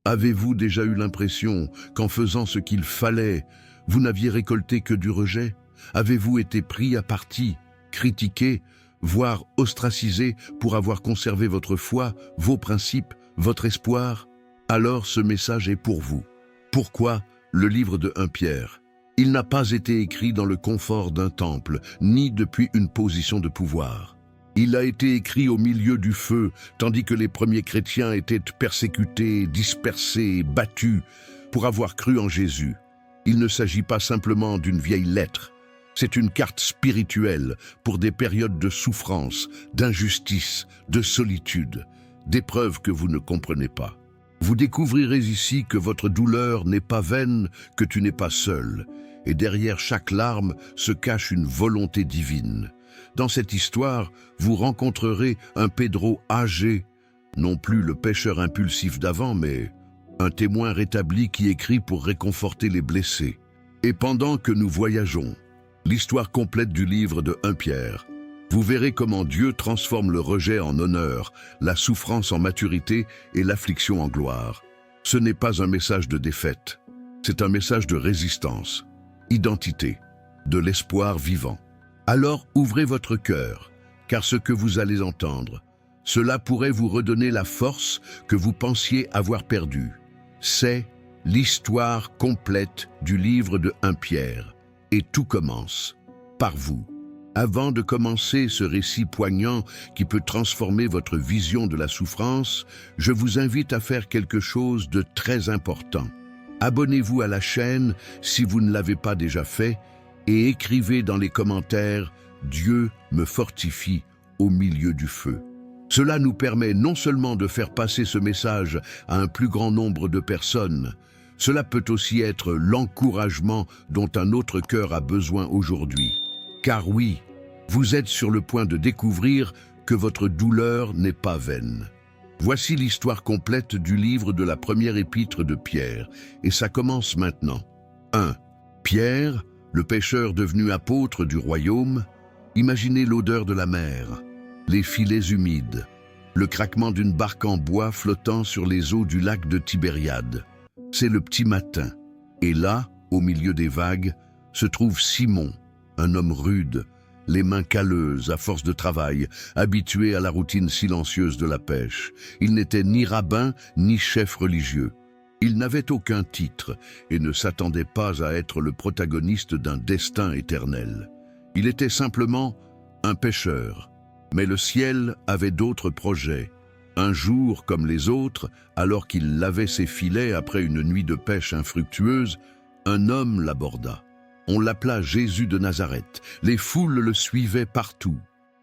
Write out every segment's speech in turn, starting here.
Avez-vous déjà eu l'impression qu'en faisant ce qu'il fallait, vous n'aviez récolté que du rejet? Avez-vous été pris à partie, critiqué, voire ostracisé pour avoir conservé votre foi, vos principes, votre espoir? Alors ce message est pour vous. Pourquoi le livre de 1 Pierre? Il n'a pas été écrit dans le confort d'un temple, ni depuis une position de pouvoir. Il a été écrit au milieu du feu, tandis que les premiers chrétiens étaient persécutés, dispersés, battus, pour avoir cru en Jésus. Il ne s'agit pas simplement d'une vieille lettre. C'est une carte spirituelle pour des périodes de souffrance, d'injustice, de solitude, d'épreuves que vous ne comprenez pas. Vous découvrirez ici que votre douleur n'est pas vaine, que tu n'es pas seul, et derrière chaque larme se cache une volonté divine. Dans cette histoire, vous rencontrerez un Pedro âgé, non plus le pécheur impulsif d'avant, mais un témoin rétabli qui écrit pour réconforter les blessés. Et pendant que nous voyageons, l'histoire complète du livre de 1 Pierre, vous verrez comment Dieu transforme le rejet en honneur, la souffrance en maturité et l'affliction en gloire. Ce n'est pas un message de défaite, c'est un message de résistance, identité, de l'espoir vivant. Alors ouvrez votre cœur, car ce que vous allez entendre, cela pourrait vous redonner la force que vous pensiez avoir perdue. C'est l'histoire complète du livre de 1 Pierre, et tout commence par vous. Avant de commencer ce récit poignant qui peut transformer votre vision de la souffrance, je vous invite à faire quelque chose de très important. Abonnez-vous à la chaîne si vous ne l'avez pas déjà fait et écrivez dans les commentaires « Dieu me fortifie au milieu du feu ». Cela nous permet non seulement de faire passer ce message à un plus grand nombre de personnes, cela peut aussi être l'encouragement dont un autre cœur a besoin aujourd'hui. Car oui, vous êtes sur le point de découvrir que votre douleur n'est pas vaine. Voici l'histoire complète du livre de la première épître de Pierre, et ça commence maintenant. 1. Pierre, le pécheur devenu apôtre du royaume, imaginez l'odeur de la mer, les filets humides, le craquement d'une barque en bois flottant sur les eaux du lac de Tibériade. C'est le petit matin, et là, au milieu des vagues, se trouve Simon, un homme rude, les mains calleuses à force de travail, habitué à la routine silencieuse de la pêche. Il n'était ni rabbin ni chef religieux. Il n'avait aucun titre et ne s'attendait pas à être le protagoniste d'un destin éternel. Il était simplement un pêcheur. Mais le ciel avait d'autres projets. Un jour, comme les autres, alors qu'il lavait ses filets après une nuit de pêche infructueuse, un homme l'aborda. On l'appela Jésus de Nazareth. Les foules le suivaient partout.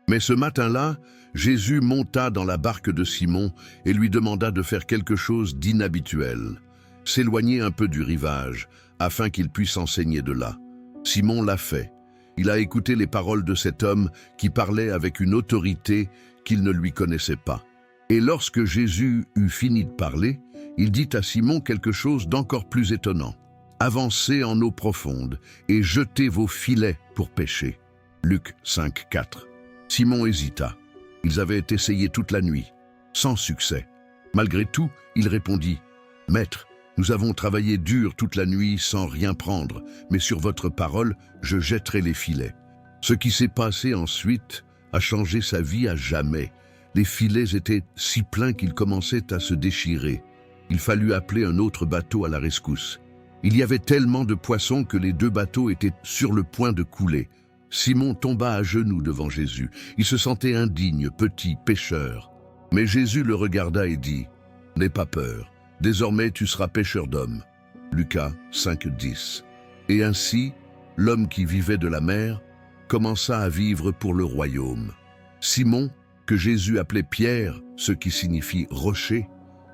Mais ce matin-là, Jésus monta dans la barque de Simon et lui demanda de faire quelque chose d'inhabituel, s'éloigner un peu du rivage, afin qu'il puisse enseigner de là. Simon l'a fait. Il a écouté les paroles de cet homme qui parlait avec une autorité qu'il ne lui connaissait pas. Et lorsque Jésus eut fini de parler, il dit à Simon quelque chose d'encore plus étonnant. « Avancez en eau profonde et jetez vos filets pour pêcher. » Luc 5, 4. Simon hésita. Ils avaient essayé toute la nuit, sans succès. Malgré tout, il répondit « Maître, nous avons travaillé dur toute la nuit sans rien prendre, mais sur votre parole, je jetterai les filets. » Ce qui s'est passé ensuite a changé sa vie à jamais. Les filets étaient si pleins qu'ils commençaient à se déchirer. Il fallut appeler un autre bateau à la rescousse. Il y avait tellement de poissons que les 2 bateaux étaient sur le point de couler. Simon tomba à genoux devant Jésus. Il se sentait indigne, petit, pécheur. Mais Jésus le regarda et dit « N'aie pas peur, désormais tu seras pêcheur d'hommes. » Lucas 5, 10. Et ainsi, l'homme qui vivait de la mer commença à vivre pour le royaume. Simon, que Jésus appelait Pierre, ce qui signifie rocher,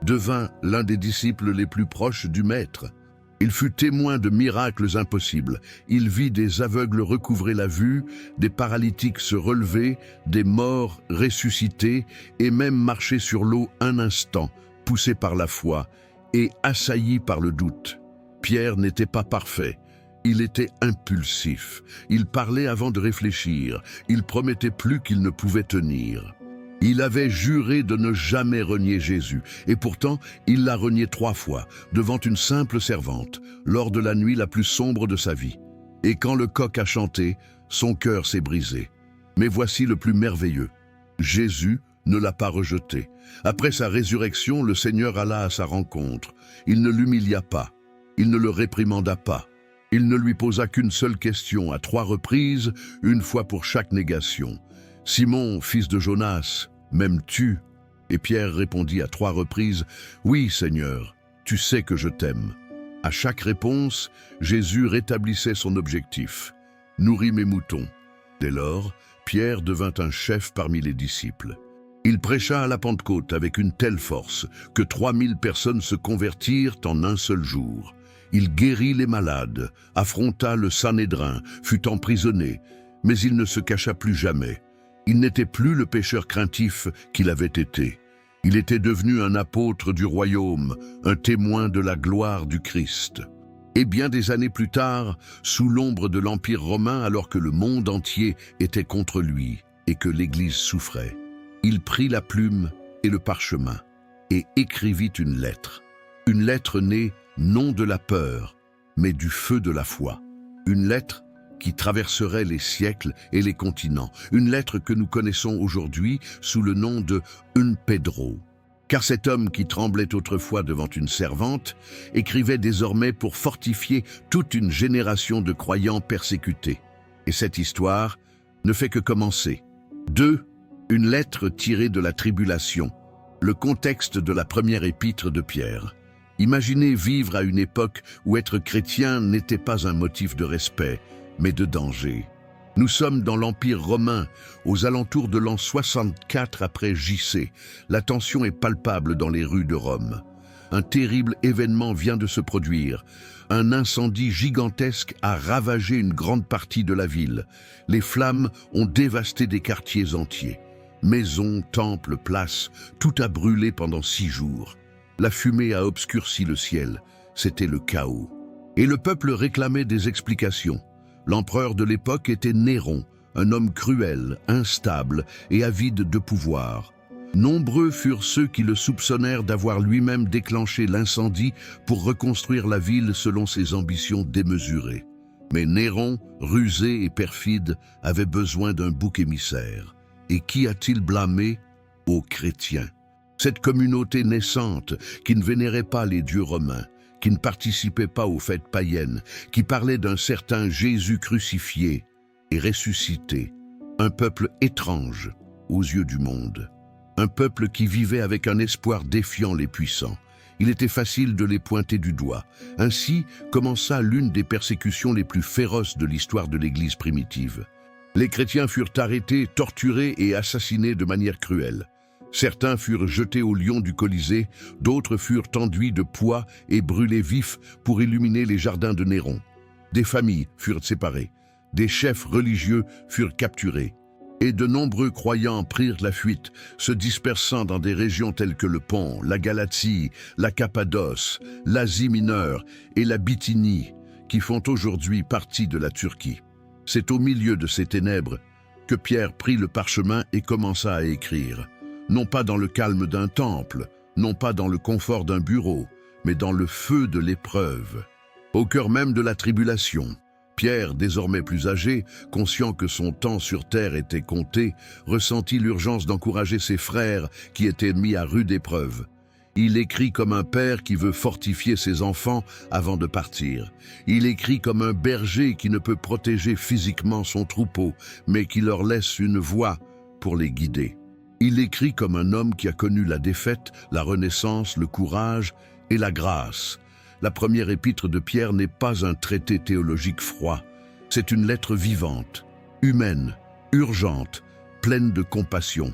devint l'un des disciples les plus proches du Maître. Il fut témoin de miracles impossibles. Il vit des aveugles recouvrer la vue, des paralytiques se relever, des morts ressuscités et même marcher sur l'eau un instant, poussé par la foi et assailli par le doute. Pierre n'était pas parfait. Il était impulsif. Il parlait avant de réfléchir. Il promettait plus qu'il ne pouvait tenir. Il avait juré de ne jamais renier Jésus, et pourtant il l'a renié 3 fois, devant une simple servante, lors de la nuit la plus sombre de sa vie. Et quand le coq a chanté, son cœur s'est brisé. Mais voici le plus merveilleux. Jésus ne l'a pas rejeté. Après sa résurrection, le Seigneur alla à sa rencontre. Il ne l'humilia pas. Il ne le réprimanda pas. Il ne lui posa qu'une seule question à 3 reprises, une fois pour chaque négation. « Simon, fils de Jonas, m'aimes-tu » Et Pierre répondit à 3 reprises, « Oui, Seigneur, tu sais que je t'aime. » À chaque réponse, Jésus rétablissait son objectif. « Nourris mes moutons. » Dès lors, Pierre devint un chef parmi les disciples. Il prêcha à la Pentecôte avec une telle force que 3000 personnes se convertirent en un seul jour. Il guérit les malades, affronta le Sanhédrin, fut emprisonné, mais il ne se cacha plus jamais. Il n'était plus le pécheur craintif qu'il avait été. Il était devenu un apôtre du royaume, un témoin de la gloire du Christ. Et bien des années plus tard, sous l'ombre de l'Empire romain, alors que le monde entier était contre lui et que l'Église souffrait, il prit la plume et le parchemin et écrivit une lettre née non de la peur, mais du feu de la foi. Une lettre qui traverserait les siècles et les continents. Une lettre que nous connaissons aujourd'hui sous le nom de Un Pedro. Car cet homme qui tremblait autrefois devant une servante écrivait désormais pour fortifier toute une génération de croyants persécutés. Et cette histoire ne fait que commencer. 2. Une lettre tirée de la tribulation. Le contexte de la première épître de Pierre. Imaginez vivre à une époque où être chrétien n'était pas un motif de respect, mais de danger. Nous sommes dans l'Empire romain, aux alentours de l'an 64 après JC. La tension est palpable dans les rues de Rome. Un terrible événement vient de se produire. Un incendie gigantesque a ravagé une grande partie de la ville. Les flammes ont dévasté des quartiers entiers. Maisons, temples, places, tout a brûlé pendant 6 jours. La fumée a obscurci le ciel. C'était le chaos. Et le peuple réclamait des explications. L'empereur de l'époque était Néron, un homme cruel, instable et avide de pouvoir. Nombreux furent ceux qui le soupçonnèrent d'avoir lui-même déclenché l'incendie pour reconstruire la ville selon ses ambitions démesurées. Mais Néron, rusé et perfide, avait besoin d'un bouc émissaire. Et qui a-t-il blâmé? Aux chrétiens. Cette communauté naissante qui ne vénérait pas les dieux romains, qui ne participait pas aux fêtes païennes, qui parlait d'un certain Jésus crucifié et ressuscité, un peuple étrange aux yeux du monde, un peuple qui vivait avec un espoir défiant les puissants. Il était facile de les pointer du doigt. Ainsi commença l'une des persécutions les plus féroces de l'histoire de l'Église primitive. Les chrétiens furent arrêtés, torturés et assassinés de manière cruelle. Certains furent jetés au lion du Colisée, d'autres furent enduits de poix et brûlés vifs pour illuminer les jardins de Néron. Des familles furent séparées, des chefs religieux furent capturés, et de nombreux croyants prirent la fuite, se dispersant dans des régions telles que le Pont, la Galatie, la Cappadoce, l'Asie mineure et la Bithynie, qui font aujourd'hui partie de la Turquie. C'est au milieu de ces ténèbres que Pierre prit le parchemin et commença à écrire. Non pas dans le calme d'un temple, non pas dans le confort d'un bureau, mais dans le feu de l'épreuve. Au cœur même de la tribulation, Pierre, désormais plus âgé, conscient que son temps sur terre était compté, ressentit l'urgence d'encourager ses frères qui étaient mis à rude épreuve. Il écrit comme un père qui veut fortifier ses enfants avant de partir. Il écrit comme un berger qui ne peut protéger physiquement son troupeau, mais qui leur laisse une voix pour les guider. Il écrit comme un homme qui a connu la défaite, la renaissance, le courage et la grâce. La première épître de Pierre n'est pas un traité théologique froid. C'est une lettre vivante, humaine, urgente, pleine de compassion.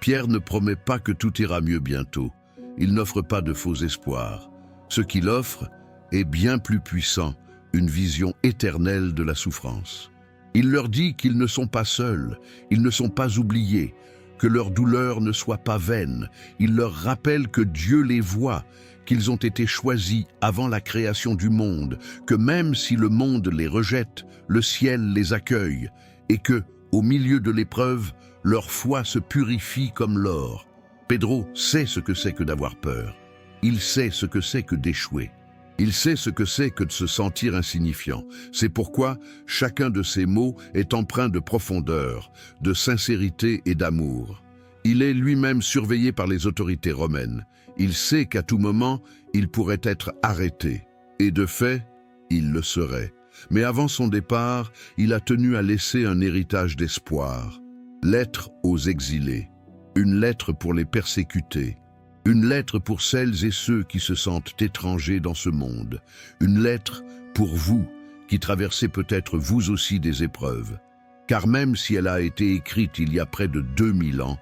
Pierre ne promet pas que tout ira mieux bientôt. Il n'offre pas de faux espoirs. Ce qu'il offre est bien plus puissant, une vision éternelle de la souffrance. Il leur dit qu'ils ne sont pas seuls, ils ne sont pas oubliés, que leur douleur ne soit pas vaine. Il leur rappelle que Dieu les voit, qu'ils ont été choisis avant la création du monde, que même si le monde les rejette, le ciel les accueille, et que, Au milieu de l'épreuve, leur foi se purifie comme l'or. Pedro sait ce que c'est que d'avoir peur. Il sait ce que c'est que d'échouer. Il sait ce que c'est que de se sentir insignifiant. C'est pourquoi chacun de ces mots est empreint de profondeur, de sincérité et d'amour. Il est lui-même surveillé par les autorités romaines. Il sait qu'à tout moment, il pourrait être arrêté. Et de fait, il le serait. Mais avant son départ, il a tenu à laisser un héritage d'espoir. Lettre aux exilés. Une lettre pour les persécutés. Une lettre pour celles et ceux qui se sentent étrangers dans ce monde. Une lettre pour vous, qui traversez peut-être vous aussi des épreuves. Car même si elle a été écrite il y a près de 2000 ans,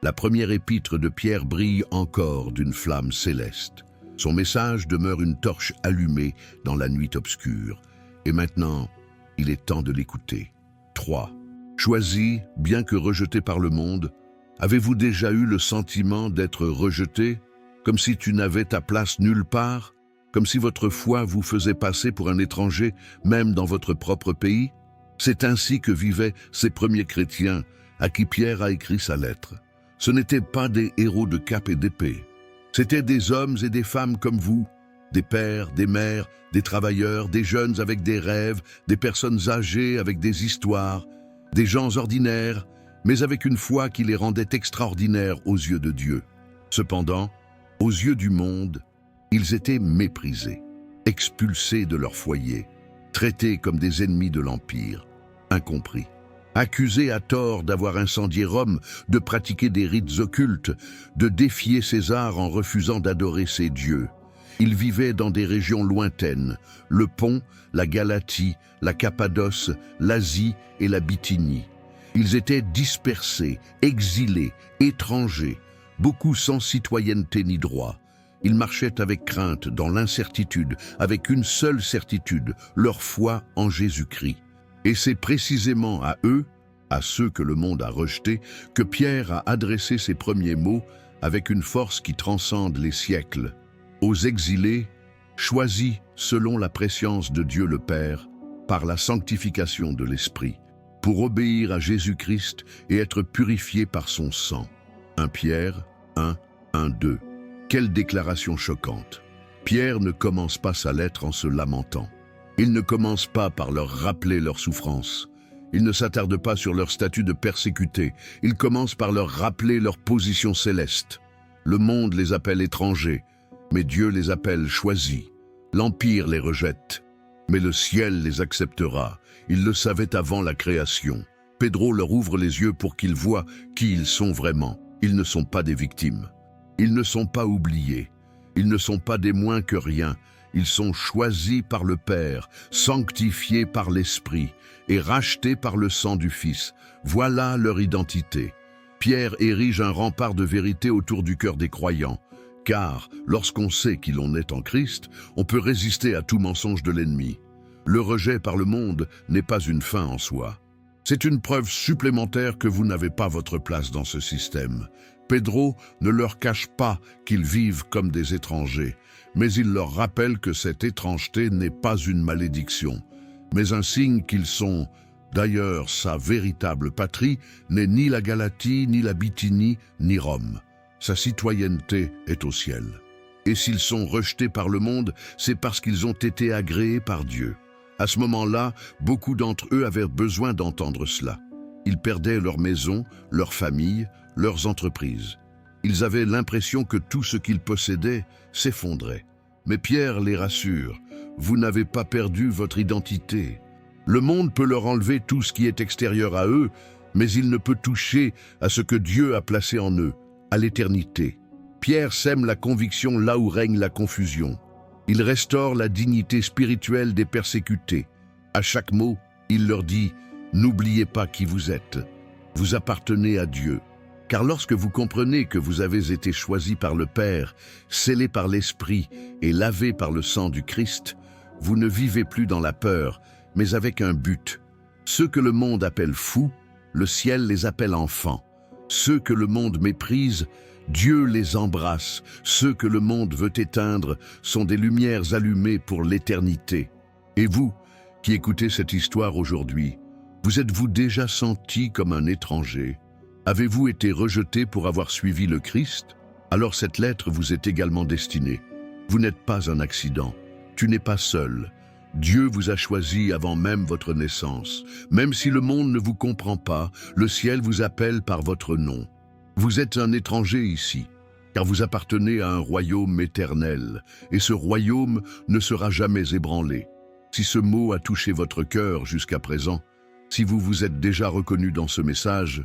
la première épître de Pierre brille encore d'une flamme céleste. Son message demeure une torche allumée dans la nuit obscure. Et maintenant, il est temps de l'écouter. 3. Choisi, bien que rejeté par le monde, avez-vous déjà eu le sentiment d'être rejeté, comme si tu n'avais ta place nulle part, comme si votre foi vous faisait passer pour un étranger, même dans votre propre pays? C'est ainsi que vivaient ces premiers chrétiens à qui Pierre a écrit sa lettre. Ce n'étaient pas des héros de cape et d'épée. C'étaient des hommes et des femmes comme vous, des pères, des mères, des travailleurs, des jeunes avec des rêves, des personnes âgées avec des histoires, des gens ordinaires, mais avec une foi qui les rendait extraordinaires aux yeux de Dieu. Cependant, aux yeux du monde, ils étaient méprisés, expulsés de leur foyer, traités comme des ennemis de l'Empire, incompris, accusés à tort d'avoir incendié Rome, de pratiquer des rites occultes, de défier César en refusant d'adorer ses dieux. Ils vivaient dans des régions lointaines, le Pont, la Galatie, la Cappadoce, l'Asie et la Bithynie. Ils étaient dispersés, exilés, étrangers, beaucoup sans citoyenneté ni droit. Ils marchaient avec crainte dans l'incertitude, avec une seule certitude, leur foi en Jésus-Christ. Et c'est précisément à eux, à ceux que le monde a rejetés, que Pierre a adressé ses premiers mots avec une force qui transcende les siècles. Aux exilés, choisis selon la prescience de Dieu le Père, par la sanctification de l'Esprit, pour obéir à Jésus-Christ et être purifiés par son sang. 1 Pierre 1, 1, 2. Quelle déclaration choquante! Pierre ne commence pas sa lettre en se lamentant. Il ne commence pas par leur rappeler leur souffrance. Il ne s'attarde pas sur leur statut de persécutés. Il commence par leur rappeler leur position céleste. Le monde les appelle étrangers, mais Dieu les appelle choisis. L'Empire les rejette, mais le ciel les acceptera. Ils le savaient avant la création. Pedro leur ouvre les yeux pour qu'ils voient qui ils sont vraiment. Ils ne sont pas des victimes. Ils ne sont pas oubliés. Ils ne sont pas des moins que rien. Ils sont choisis par le Père, sanctifiés par l'Esprit et rachetés par le sang du Fils. Voilà leur identité. Pierre érige un rempart de vérité autour du cœur des croyants. Car, lorsqu'on sait qui l'on est en Christ, on peut résister à tout mensonge de l'ennemi. Le rejet par le monde n'est pas une fin en soi. C'est une preuve supplémentaire que vous n'avez pas votre place dans ce système. Pedro ne leur cache pas qu'ils vivent comme des étrangers, mais il leur rappelle que cette étrangeté n'est pas une malédiction, mais un signe qu'ils sont. D'ailleurs, sa véritable patrie n'est ni la Galatie, ni la Bithynie, ni Rome. Sa citoyenneté est au ciel. Et s'ils sont rejetés par le monde, c'est parce qu'ils ont été agréés par Dieu. À ce moment-là, beaucoup d'entre eux avaient besoin d'entendre cela. Ils perdaient leur maison, leur famille, leurs entreprises. Ils avaient l'impression que tout ce qu'ils possédaient s'effondrait. Mais Pierre les rassure, vous n'avez pas perdu votre identité. Le monde peut leur enlever tout ce qui est extérieur à eux, mais il ne peut toucher à ce que Dieu a placé en eux, à l'éternité. Pierre sème la conviction là où règne la confusion. Il restaure la dignité spirituelle des persécutés. À chaque mot, il leur dit « N'oubliez pas qui vous êtes. Vous appartenez à Dieu. » Car lorsque vous comprenez que vous avez été choisi par le Père, scellé par l'Esprit et lavé par le sang du Christ, vous ne vivez plus dans la peur, mais avec un but. Ceux que le monde appelle fous, le ciel les appelle enfants. Ceux que le monde méprise, Dieu les embrasse. Ceux que le monde veut éteindre sont des lumières allumées pour l'éternité. Et vous, qui écoutez cette histoire aujourd'hui, Vous êtes-vous déjà senti comme un étranger? Avez-vous été rejeté pour avoir suivi le Christ? Alors cette lettre vous est également destinée. Vous n'êtes pas un accident. Tu n'es pas seul. Dieu vous a choisi avant même votre naissance. Même si le monde ne vous comprend pas, le ciel vous appelle par votre nom. Vous êtes un étranger ici, car vous appartenez à un royaume éternel, et ce royaume ne sera jamais ébranlé. Si ce mot a touché votre cœur jusqu'à présent, si vous vous êtes déjà reconnu dans ce message,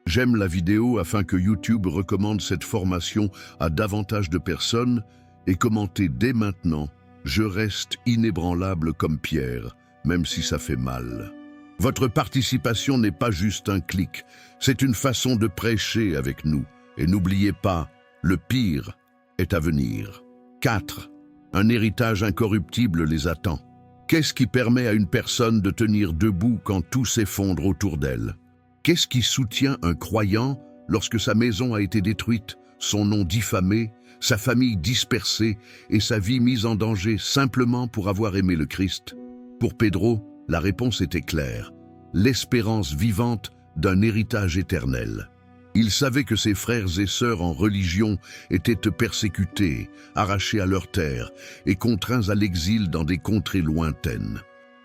j'aime la vidéo afin que YouTube recommande cette formation à davantage de personnes et commentez dès maintenant « Je reste inébranlable comme Pierre, même si ça fait mal ». Votre participation n'est pas juste un clic, c'est une façon de prêcher avec nous. Et n'oubliez pas, le pire est à venir. 4. Un héritage incorruptible les attend. Qu'est-ce qui permet à une personne de tenir debout quand tout s'effondre autour d'elle? Qu'est-ce qui soutient un croyant lorsque sa maison a été détruite, son nom diffamé, sa famille dispersée et sa vie mise en danger simplement pour avoir aimé le Christ? Pour Pedro, la réponse était claire, l'espérance vivante d'un héritage éternel. Il savait que ses frères et sœurs en religion étaient persécutés, arrachés à leurs terres et contraints à l'exil dans des contrées lointaines.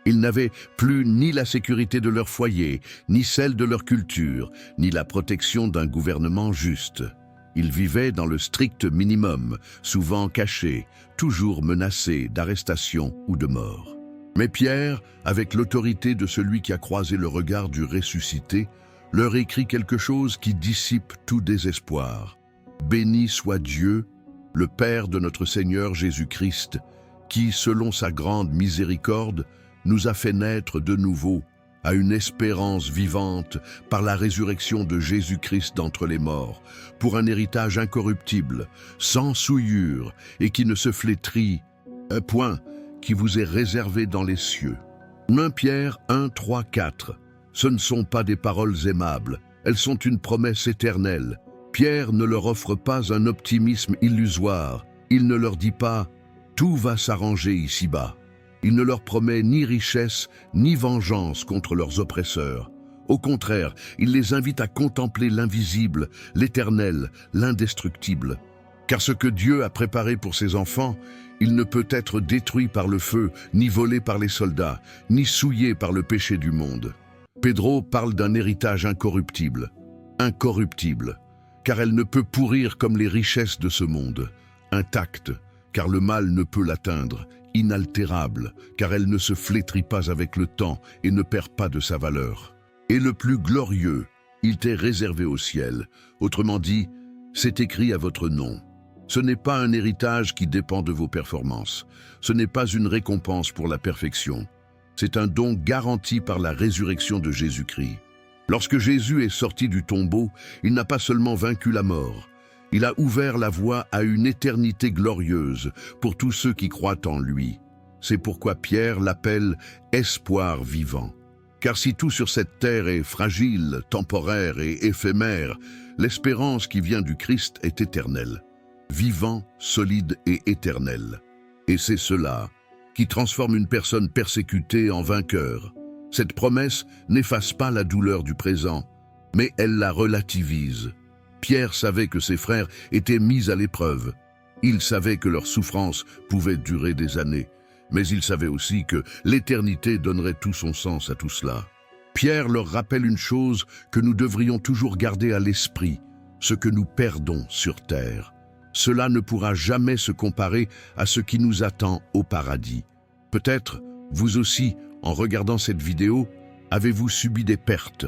Ils n'avaient plus ni la sécurité de leur foyer, ni celle de leur culture, ni la protection d'un gouvernement juste. Ils vivaient dans le strict minimum, souvent cachés, toujours menacés d'arrestation ou de mort. Mais Pierre, avec l'autorité de celui qui a croisé le regard du ressuscité, leur écrit quelque chose qui dissipe tout désespoir. Béni soit Dieu, le Père de notre Seigneur Jésus-Christ, qui, selon sa grande miséricorde, nous a fait naître de nouveau à une espérance vivante par la résurrection de Jésus-Christ d'entre les morts, pour un héritage incorruptible, sans souillure et qui ne se flétrit, point, qui vous est réservé dans les cieux. 1 Pierre 1, 3, 4. Ce ne sont pas des paroles aimables, elles sont une promesse éternelle. Pierre ne leur offre pas un optimisme illusoire, il ne leur dit pas « tout va s'arranger ici-bas ». Il ne leur promet ni richesse, ni vengeance contre leurs oppresseurs. Au contraire, il les invite à contempler l'invisible, l'éternel, l'indestructible. Car ce que Dieu a préparé pour ses enfants, il ne peut être détruit par le feu, ni volé par les soldats, ni souillé par le péché du monde. Pedro parle d'un héritage incorruptible. Incorruptible, car elle ne peut pourrir comme les richesses de ce monde. Intacte, car le mal ne peut l'atteindre. Inaltérable, car elle ne se flétrit pas avec le temps et ne perd pas de sa valeur. Et le plus glorieux, il t'est réservé au ciel. Autrement dit, c'est écrit à votre nom. Ce n'est pas un héritage qui dépend de vos performances. Ce n'est pas une récompense pour la perfection. C'est un don garanti par la résurrection de Jésus-Christ. Lorsque Jésus est sorti du tombeau, il n'a pas seulement vaincu la mort. Il a ouvert la voie à une éternité glorieuse pour tous ceux qui croient en lui. C'est pourquoi Pierre l'appelle « espoir vivant ». Car si tout sur cette terre est fragile, temporaire et éphémère, l'espérance qui vient du Christ est éternelle, vivant, solide et éternel. Et c'est cela qui transforme une personne persécutée en vainqueur. Cette promesse n'efface pas la douleur du présent, mais elle la relativise. Pierre savait que ses frères étaient mis à l'épreuve. Il savait que leur souffrance pouvait durer des années, mais il savait aussi que l'éternité donnerait tout son sens à tout cela. Pierre leur rappelle une chose que nous devrions toujours garder à l'esprit, ce que nous perdons sur terre. Cela ne pourra jamais se comparer à ce qui nous attend au paradis. Peut-être, vous aussi, en regardant cette vidéo, avez-vous subi des pertes.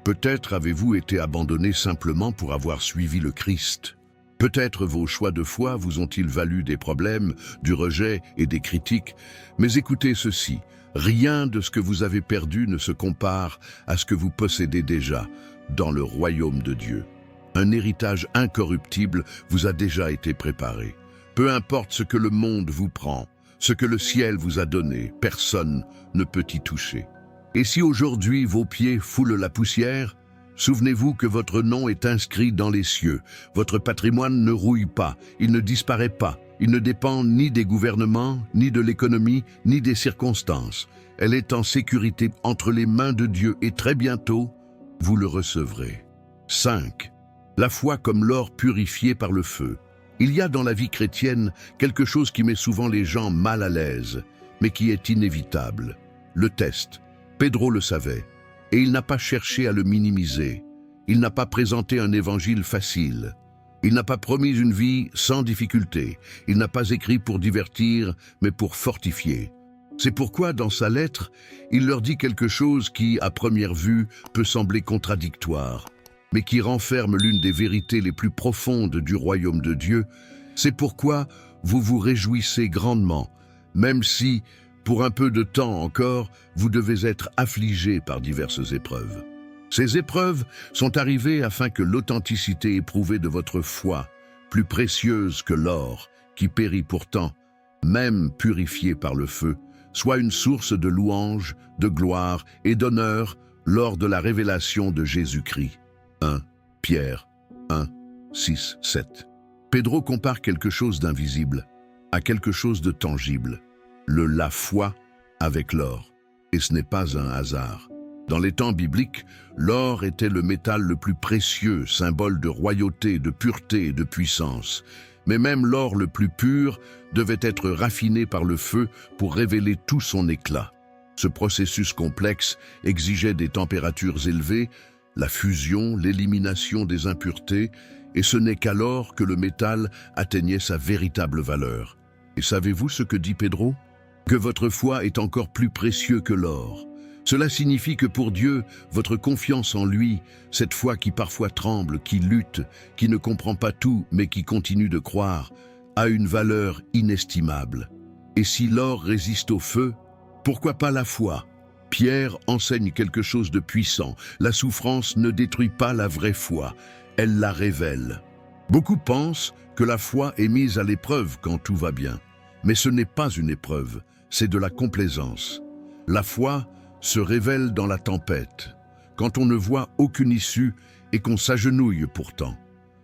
Peut-être avez-vous été abandonné simplement pour avoir suivi le Christ. Peut-être vos choix de foi vous ont-ils valu des problèmes, du rejet et des critiques, mais écoutez ceci, rien de ce que vous avez perdu ne se compare à ce que vous possédez déjà dans le royaume de Dieu. Un héritage incorruptible vous a déjà été préparé. Peu importe ce que le monde vous prend, ce que le ciel vous a donné, personne ne peut y toucher. Et si aujourd'hui vos pieds foulent la poussière, souvenez-vous que votre nom est inscrit dans les cieux. Votre patrimoine ne rouille pas, il ne disparaît pas, Il ne dépend ni des gouvernements, ni de l'économie, ni des circonstances. Elle est en sécurité entre les mains de Dieu et très bientôt, vous le recevrez. 5. La foi comme l'or purifié par le feu. Il y a dans la vie chrétienne quelque chose qui met souvent les gens mal à l'aise, mais qui est inévitable. Le test. Pedro le savait, et il n'a pas cherché à le minimiser. Il n'a pas présenté un évangile facile. Il n'a pas promis une vie sans difficulté. Il n'a pas écrit pour divertir, mais pour fortifier. C'est pourquoi, dans sa lettre, il leur dit quelque chose qui, à première vue, peut sembler contradictoire, mais qui renferme l'une des vérités les plus profondes du royaume de Dieu. C'est pourquoi vous vous réjouissez grandement, même si, pour un peu de temps encore, vous devez être affligés par diverses épreuves. Ces épreuves sont arrivées afin que l'authenticité éprouvée de votre foi, plus précieuse que l'or, qui périt pourtant, même purifiée par le feu, soit une source de louange, de gloire et d'honneur lors de la révélation de Jésus-Christ. 1 Pierre 1, 6, 7. Pedro compare quelque chose d'invisible à quelque chose de tangible, la foi avec l'or. Et ce n'est pas un hasard. Dans les temps bibliques, l'or était le métal le plus précieux, symbole de royauté, de pureté et de puissance. Mais même l'or le plus pur devait être raffiné par le feu pour révéler tout son éclat. Ce processus complexe exigeait des températures élevées, la fusion, l'élimination des impuretés, et ce n'est qu'alors que le métal atteignait sa véritable valeur. Et savez-vous ce que dit Pedro? Que votre foi est encore plus précieux que l'or. Cela signifie que pour Dieu, votre confiance en lui, cette foi qui parfois tremble, qui lutte, qui ne comprend pas tout, mais qui continue de croire, a une valeur inestimable. Et si l'or résiste au feu, pourquoi pas la foi? Pierre enseigne quelque chose de puissant. La souffrance ne détruit pas la vraie foi, elle la révèle. Beaucoup pensent que la foi est mise à l'épreuve quand tout va bien. Mais ce n'est pas une épreuve, c'est de la complaisance. La foi se révèle dans la tempête, quand on ne voit aucune issue et qu'on s'agenouille pourtant,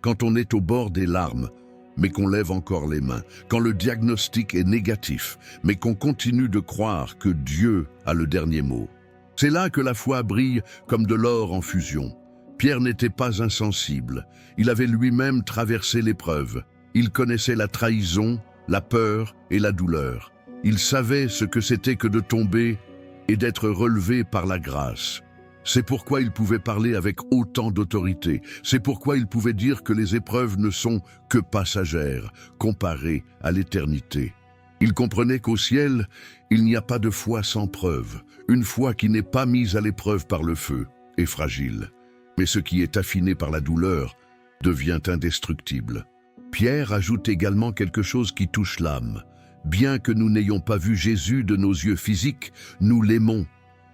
quand on est au bord des larmes, mais qu'on lève encore les mains, quand le diagnostic est négatif, mais qu'on continue de croire que Dieu a le dernier mot. C'est là que la foi brille comme de l'or en fusion. Pierre n'était pas insensible, il avait lui-même traversé l'épreuve. Il connaissait la trahison, la peur et la douleur. Il savait ce que c'était que de tomber et d'être relevé par la grâce. C'est pourquoi il pouvait parler avec autant d'autorité. C'est pourquoi il pouvait dire que les épreuves ne sont que passagères, comparées à l'éternité. Il comprenait qu'au ciel, il n'y a pas de foi sans preuve. Une foi qui n'est pas mise à l'épreuve par le feu est fragile. Mais ce qui est affiné par la douleur devient indestructible. Pierre ajoute également quelque chose qui touche l'âme. Bien que nous n'ayons pas vu Jésus de nos yeux physiques, nous l'aimons.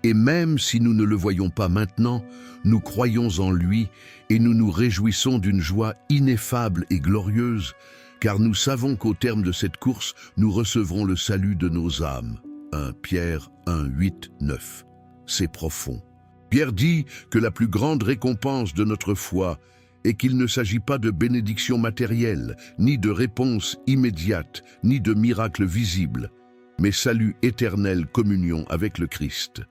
Et même si nous ne le voyons pas maintenant, nous croyons en lui et nous nous réjouissons d'une joie ineffable et glorieuse, car nous savons qu'au terme de cette course, nous recevrons le salut de nos âmes. 1 Pierre 1, 8, 9. C'est profond. Pierre dit que la plus grande récompense de notre foi est qu'il ne s'agit pas de bénédiction matérielle, ni de réponse immédiate, ni de miracle visible, mais salut éternel, communion avec le Christ.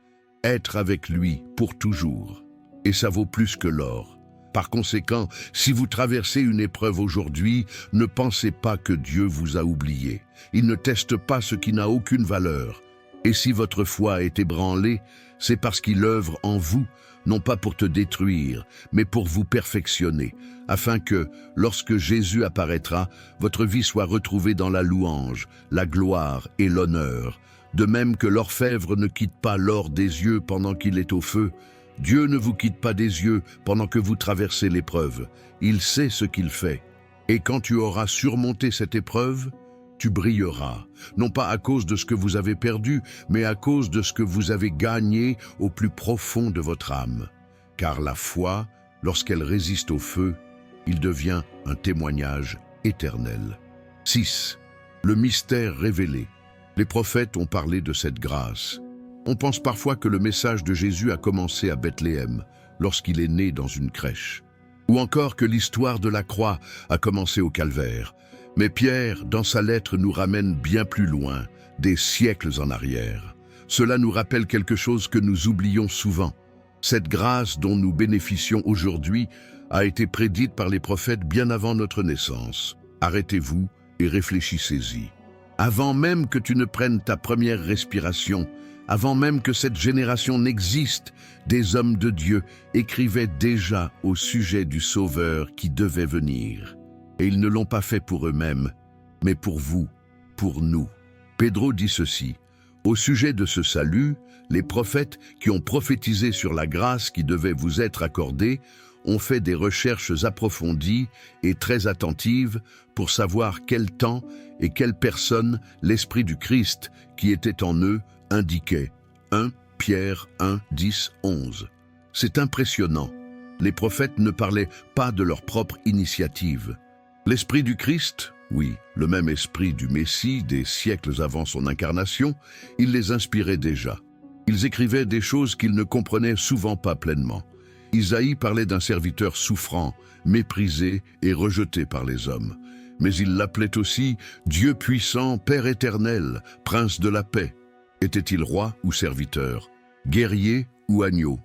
Être avec lui pour toujours. Et ça vaut plus que l'or. Par conséquent, si vous traversez une épreuve aujourd'hui, ne pensez pas que Dieu vous a oublié. Il ne teste pas ce qui n'a aucune valeur. Et si votre foi est ébranlée, c'est parce qu'il œuvre en vous, non pas pour te détruire, mais pour vous perfectionner, afin que, lorsque Jésus apparaîtra, votre vie soit retrouvée dans la louange, la gloire et l'honneur. De même que l'orfèvre ne quitte pas l'or des yeux pendant qu'il est au feu, Dieu ne vous quitte pas des yeux pendant que vous traversez l'épreuve. Il sait ce qu'il fait. Et quand tu auras surmonté cette épreuve, tu brilleras, non pas à cause de ce que vous avez perdu, mais à cause de ce que vous avez gagné au plus profond de votre âme. Car la foi, lorsqu'elle résiste au feu, il devient un témoignage éternel. 6. Le mystère révélé. Les prophètes ont parlé de cette grâce. On pense parfois que le message de Jésus a commencé à Bethléem, lorsqu'il est né dans une crèche. Ou encore que l'histoire de la croix a commencé au calvaire. Mais Pierre, dans sa lettre, nous ramène bien plus loin, des siècles en arrière. Cela nous rappelle quelque chose que nous oublions souvent. Cette grâce dont nous bénéficions aujourd'hui a été prédite par les prophètes bien avant notre naissance. Arrêtez-vous et réfléchissez-y. Avant même que tu ne prennes ta première respiration, avant même que cette génération n'existe, des hommes de Dieu écrivaient déjà au sujet du Sauveur qui devait venir. Et ils ne l'ont pas fait pour eux-mêmes, mais pour vous, pour nous. Pedro dit ceci: au sujet de ce salut, les prophètes qui ont prophétisé sur la grâce qui devait vous être accordée ont fait des recherches approfondies et très attentives pour savoir quel temps et quelle personne l'Esprit du Christ qui était en eux indiquait. 1 Pierre 1, 10, 11. C'est impressionnant. Les prophètes ne parlaient pas de leur propre initiative. L'Esprit du Christ, oui, le même Esprit du Messie des siècles avant son incarnation, il les inspirait déjà. Ils écrivaient des choses qu'ils ne comprenaient souvent pas pleinement. Isaïe parlait d'un serviteur souffrant, méprisé et rejeté par les hommes. Mais il l'appelait aussi Dieu puissant, Père éternel, Prince de la paix. Était-il roi ou serviteur, guerrier ou agneau?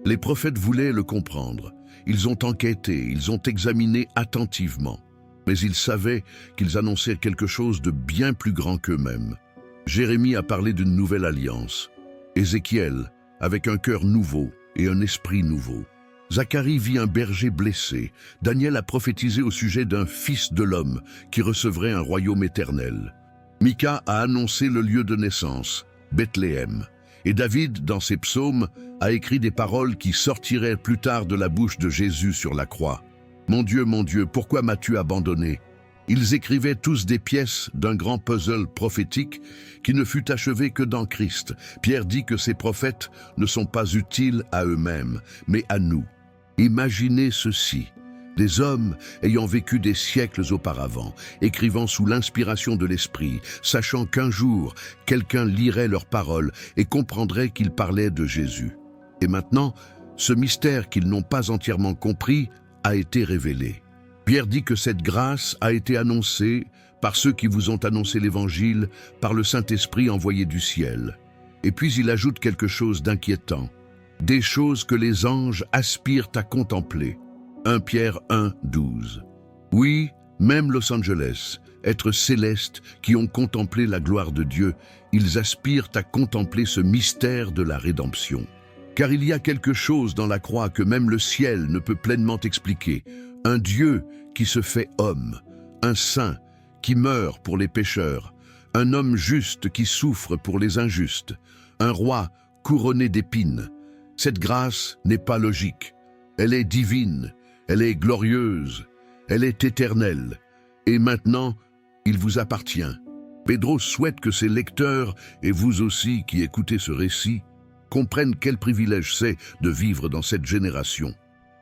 Les prophètes voulaient le comprendre. Ils ont enquêté, ils ont examiné attentivement. Mais ils savaient qu'ils annonçaient quelque chose de bien plus grand qu'eux-mêmes. Jérémie a parlé d'une nouvelle alliance. Ézéchiel, avec un cœur nouveau et un esprit nouveau. Zacharie vit un berger blessé. Daniel a prophétisé au sujet d'un fils de l'homme qui recevrait un royaume éternel. Mika a annoncé le lieu de naissance, Bethléem. Et David, dans ses psaumes, a écrit des paroles qui sortiraient plus tard de la bouche de Jésus sur la croix. Mon Dieu, pourquoi m'as-tu abandonné? Ils écrivaient tous des pièces d'un grand puzzle prophétique qui ne fut achevé que dans Christ. Pierre dit que ces prophètes ne sont pas utiles à eux-mêmes, mais à nous. Imaginez ceci, des hommes ayant vécu des siècles auparavant, écrivant sous l'inspiration de l'Esprit, sachant qu'un jour, quelqu'un lirait leurs paroles et comprendrait qu'ils parlaient de Jésus. Et maintenant, ce mystère qu'ils n'ont pas entièrement compris a été révélé. Pierre dit que cette grâce a été annoncée par ceux qui vous ont annoncé l'Évangile, par le Saint-Esprit envoyé du ciel. Et puis il ajoute quelque chose d'inquiétant. Des choses que les anges aspirent à contempler. 1 Pierre 1, 12. Oui, même Los Angeles, êtres célestes qui ont contemplé la gloire de Dieu, ils aspirent à contempler ce mystère de la rédemption. Car il y a quelque chose dans la croix que même le ciel ne peut pleinement expliquer. Un Dieu qui se fait homme, un saint qui meurt pour les pécheurs, un homme juste qui souffre pour les injustes, un roi couronné d'épines. Cette grâce n'est pas logique. Elle est divine, elle est glorieuse, elle est éternelle. Et maintenant, il vous appartient. Pedro souhaite que ses lecteurs, et vous aussi qui écoutez ce récit, comprennent quel privilège c'est de vivre dans cette génération.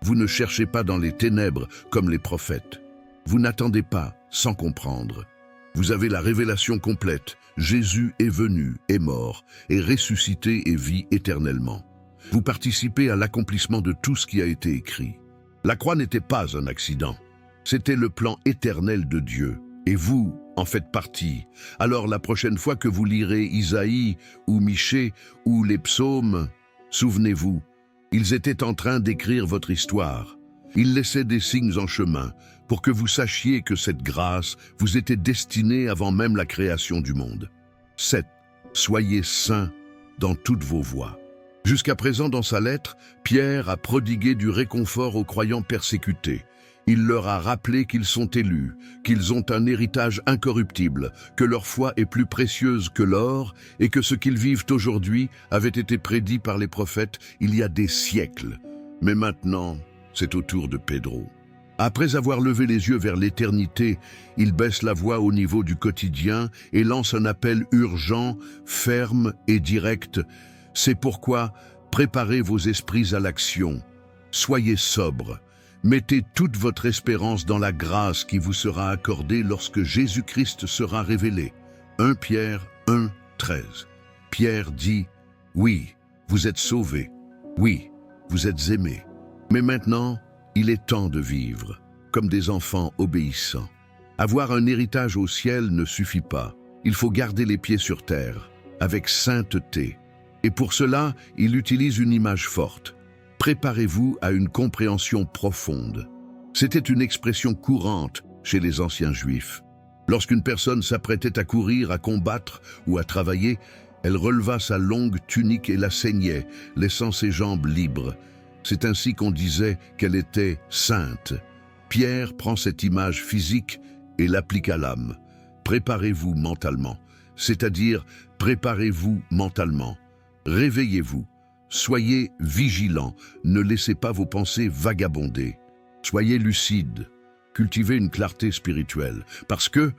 Vous ne cherchez pas dans les ténèbres comme les prophètes. Vous n'attendez pas sans comprendre. Vous avez la révélation complète. Jésus est venu, est mort, est ressuscité et vit éternellement. Vous participez à l'accomplissement de tout ce qui a été écrit. La croix n'était pas un accident. C'était le plan éternel de Dieu. Et vous en faites partie. Alors la prochaine fois que vous lirez Isaïe ou Michée ou les psaumes, souvenez-vous, ils étaient en train d'écrire votre histoire. Ils laissaient des signes en chemin pour que vous sachiez que cette grâce vous était destinée avant même la création du monde. 7. Soyez saints dans toutes vos voies. Jusqu'à présent dans sa lettre, Pierre a prodigué du réconfort aux croyants persécutés. Il leur a rappelé qu'ils sont élus, qu'ils ont un héritage incorruptible, que leur foi est plus précieuse que l'or et que ce qu'ils vivent aujourd'hui avait été prédit par les prophètes il y a des siècles. Mais maintenant, c'est au tour de Pedro. Après avoir levé les yeux vers l'éternité, il baisse la voix au niveau du quotidien et lance un appel urgent, ferme et direct. C'est pourquoi préparez vos esprits à l'action. Soyez sobres. Mettez toute votre espérance dans la grâce qui vous sera accordée lorsque Jésus-Christ sera révélé. 1 Pierre 1, 13. Pierre dit, « Oui, vous êtes sauvés. Oui, vous êtes aimés. Mais maintenant, il est temps de vivre comme des enfants obéissants. Avoir un héritage au ciel ne suffit pas. Il faut garder les pieds sur terre, avec sainteté. Et pour cela, il utilise une image forte. Préparez-vous à une compréhension profonde. C'était une expression courante chez les anciens Juifs. Lorsqu'une personne s'apprêtait à courir, à combattre ou à travailler, elle releva sa longue tunique et la ceignait, laissant ses jambes libres. C'est ainsi qu'on disait qu'elle était sainte. Pierre prend cette image physique et l'applique à l'âme. Préparez-vous mentalement, c'est-à-dire préparez-vous mentalement. Réveillez-vous, soyez vigilants, ne laissez pas vos pensées vagabonder. Soyez lucides, cultivez une clarté spirituelle, parce que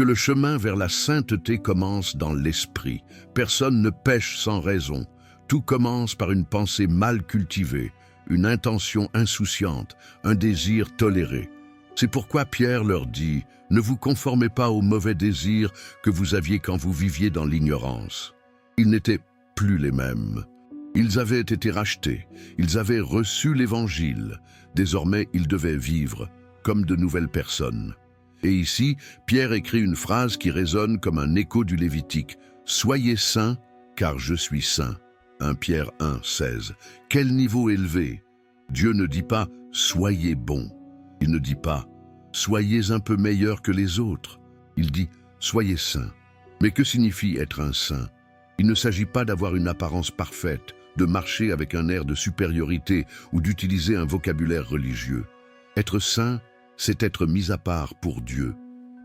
le chemin vers la sainteté commence dans l'esprit. Personne ne pêche sans raison. Tout commence par une pensée mal cultivée, une intention insouciante, un désir toléré. C'est pourquoi Pierre leur dit « Ne vous conformez pas aux mauvais désirs que vous aviez quand vous viviez dans l'ignorance. » Ils n'étaient plus les mêmes. Ils avaient été rachetés, ils avaient reçu l'Évangile. Désormais, ils devaient vivre comme de nouvelles personnes. Et ici, Pierre écrit une phrase qui résonne comme un écho du Lévitique. « Soyez saints, car je suis saint. » 1 Pierre 1, 16. Quel niveau élevé! Dieu ne dit pas « soyez bons ». Il ne dit pas « soyez un peu meilleurs que les autres ». Il dit « soyez saints ». Mais que signifie être un saint? Il ne s'agit pas d'avoir une apparence parfaite, de marcher avec un air de supériorité ou d'utiliser un vocabulaire religieux. Être saint, c'est être mis à part pour Dieu.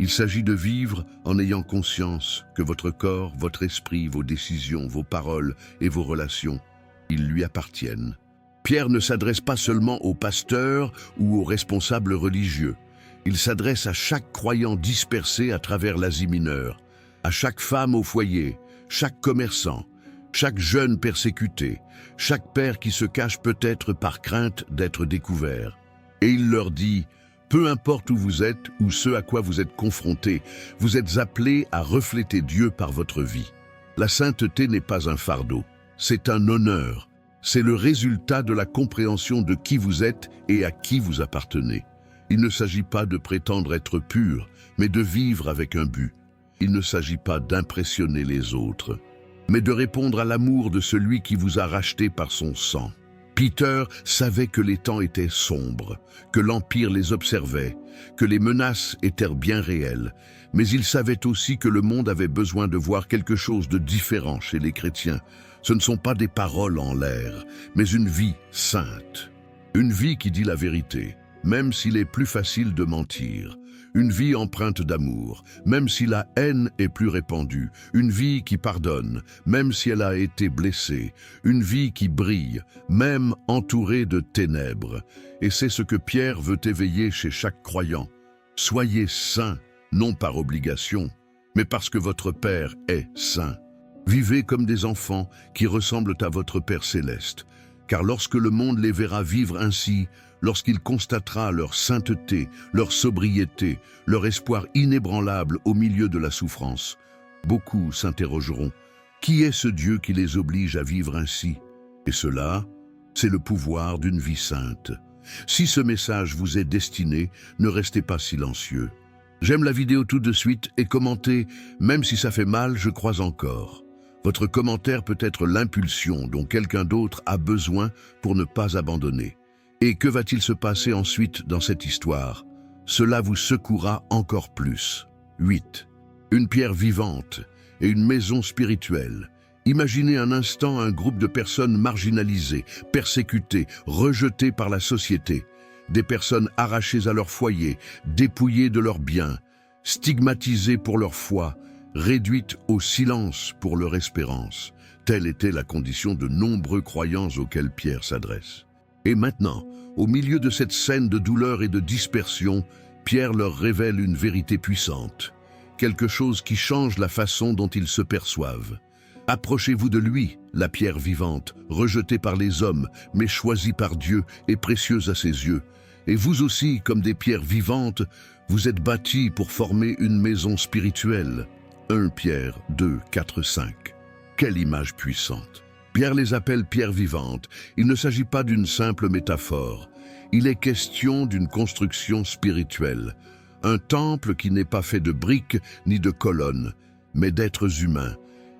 Il s'agit de vivre en ayant conscience que votre corps, votre esprit, vos décisions, vos paroles et vos relations, ils lui appartiennent. Pierre ne s'adresse pas seulement aux pasteurs ou aux responsables religieux. Il s'adresse à chaque croyant dispersé à travers l'Asie mineure, à chaque femme au foyer, chaque commerçant, chaque jeune persécuté, chaque père qui se cache peut-être par crainte d'être découvert. Et il leur dit « Peu importe où vous êtes ou ce à quoi vous êtes confrontés, vous êtes appelés à refléter Dieu par votre vie. La sainteté n'est pas un fardeau, c'est un honneur. C'est le résultat de la compréhension de qui vous êtes et à qui vous appartenez. Il ne s'agit pas de prétendre être pur, mais de vivre avec un but. Il ne s'agit pas d'impressionner les autres, mais de répondre à l'amour de celui qui vous a racheté par son sang. Peter savait que les temps étaient sombres, que l'Empire les observait, que les menaces étaient bien réelles, mais il savait aussi que le monde avait besoin de voir quelque chose de différent chez les chrétiens. Ce ne sont pas des paroles en l'air, mais une vie sainte. Une vie qui dit la vérité, même s'il est plus facile de mentir. Une vie empreinte d'amour, même si la haine est plus répandue. Une vie qui pardonne, même si elle a été blessée. Une vie qui brille, même entourée de ténèbres. Et c'est ce que Pierre veut éveiller chez chaque croyant. Soyez saints, non par obligation, mais parce que votre Père est saint. Vivez comme des enfants qui ressemblent à votre Père céleste, car lorsque le monde les verra vivre ainsi, lorsqu'il constatera leur sainteté, leur sobriété, leur espoir inébranlable au milieu de la souffrance, beaucoup s'interrogeront, qui est ce Dieu qui les oblige à vivre ainsi? Et cela, c'est le pouvoir d'une vie sainte. Si ce message vous est destiné, ne restez pas silencieux. J'aime la vidéo tout de suite et commentez, même si ça fait mal, je crois encore. Votre commentaire peut être l'impulsion dont quelqu'un d'autre a besoin pour ne pas abandonner. Et que va-t-il se passer ensuite dans cette histoire? Cela vous secouera encore plus. 8. Une pierre vivante et une maison spirituelle. Imaginez un instant un groupe de personnes marginalisées, persécutées, rejetées par la société. Des personnes arrachées à leur foyer, dépouillées de leurs biens, stigmatisées pour leur foi, réduites au silence pour leur espérance. Telle était la condition de nombreux croyants auxquels Pierre s'adresse. Et maintenant, au milieu de cette scène de douleur et de dispersion, Pierre leur révèle une vérité puissante, quelque chose qui change la façon dont ils se perçoivent. Approchez-vous de lui, la pierre vivante, rejetée par les hommes, mais choisie par Dieu et précieuse à ses yeux. Et vous aussi, comme des pierres vivantes, vous êtes bâtis pour former une maison spirituelle. 1 Pierre 2, 4, 5. Quelle image puissante! Pierre les appelle pierres vivantes. Il ne s'agit pas d'une simple métaphore. Il est question d'une construction spirituelle, Un temple qui n'est pas fait de briques ni de colonnes, mais d'êtres humains.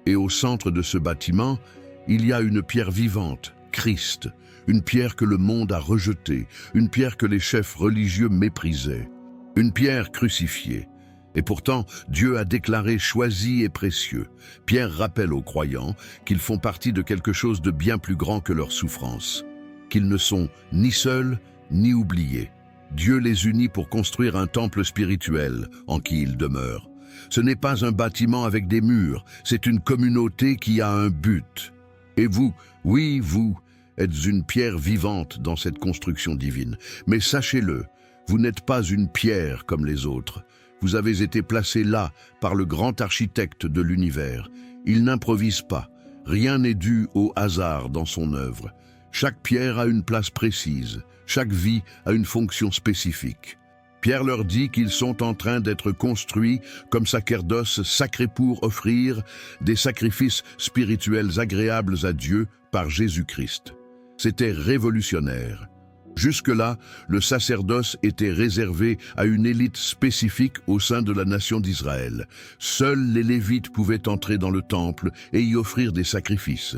Et au centre de ce bâtiment, il y a une pierre vivante, Christ, une pierre que le monde a rejetée, une pierre que les chefs religieux méprisaient, une pierre crucifiée. Et pourtant, Dieu a déclaré choisi et précieux. Pierre rappelle aux croyants qu'ils font partie de quelque chose de bien plus grand que leur souffrance, qu'ils ne sont ni seuls ni oubliés. Dieu les unit pour construire un temple spirituel en qui ils demeurent. Ce n'est pas un bâtiment avec des murs, c'est une communauté qui a un but. Et vous, oui, vous, êtes une pierre vivante dans cette construction divine. Mais sachez-le, vous n'êtes pas une pierre comme les autres. Vous avez été placé là par le grand architecte de l'univers. Il n'improvise pas. Rien n'est dû au hasard dans son œuvre. Chaque pierre a une place précise. Chaque vie a une fonction spécifique. Pierre leur dit qu'ils sont en train d'être construits comme sacerdoces sacrés pour offrir des sacrifices spirituels agréables à Dieu par Jésus-Christ. C'était révolutionnaire. Jusque-là, le sacerdoce était réservé à une élite spécifique au sein de la nation d'Israël. Seuls les Lévites pouvaient entrer dans le temple et y offrir des sacrifices.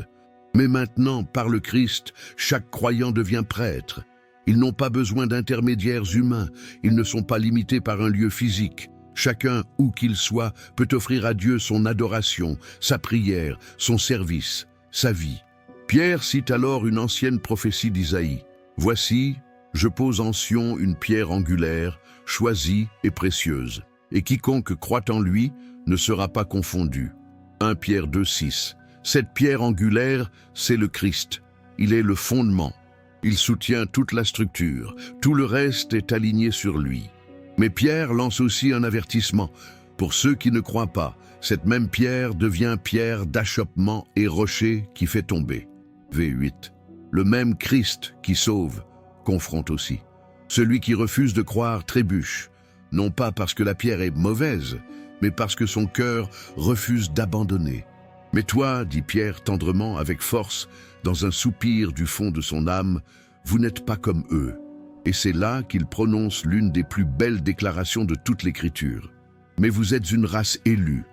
Mais maintenant, par le Christ, chaque croyant devient prêtre. Ils n'ont pas besoin d'intermédiaires humains, ils ne sont pas limités par un lieu physique. Chacun, où qu'il soit, peut offrir à Dieu son adoration, sa prière, son service, sa vie. Pierre cite alors une ancienne prophétie d'Isaïe. « Voici, je pose en Sion une pierre angulaire, choisie et précieuse, et quiconque croit en lui ne sera pas confondu. » 1 Pierre 2,6. Cette pierre angulaire, c'est le Christ. Il est le fondement. Il soutient toute la structure. Tout le reste est aligné sur lui. Mais Pierre lance aussi un avertissement. Pour ceux qui ne croient pas, cette même pierre devient pierre d'achoppement et rocher qui fait tomber. V8. Le même Christ qui sauve confronte aussi. Celui qui refuse de croire trébuche, non pas parce que la pierre est mauvaise, mais parce que son cœur refuse d'abandonner. Mais toi, dit Pierre tendrement, avec force, dans un soupir du fond de son âme, vous n'êtes pas comme eux. Et c'est là qu'il prononce l'une des plus belles déclarations de toute l'Écriture. Mais vous êtes une race élue,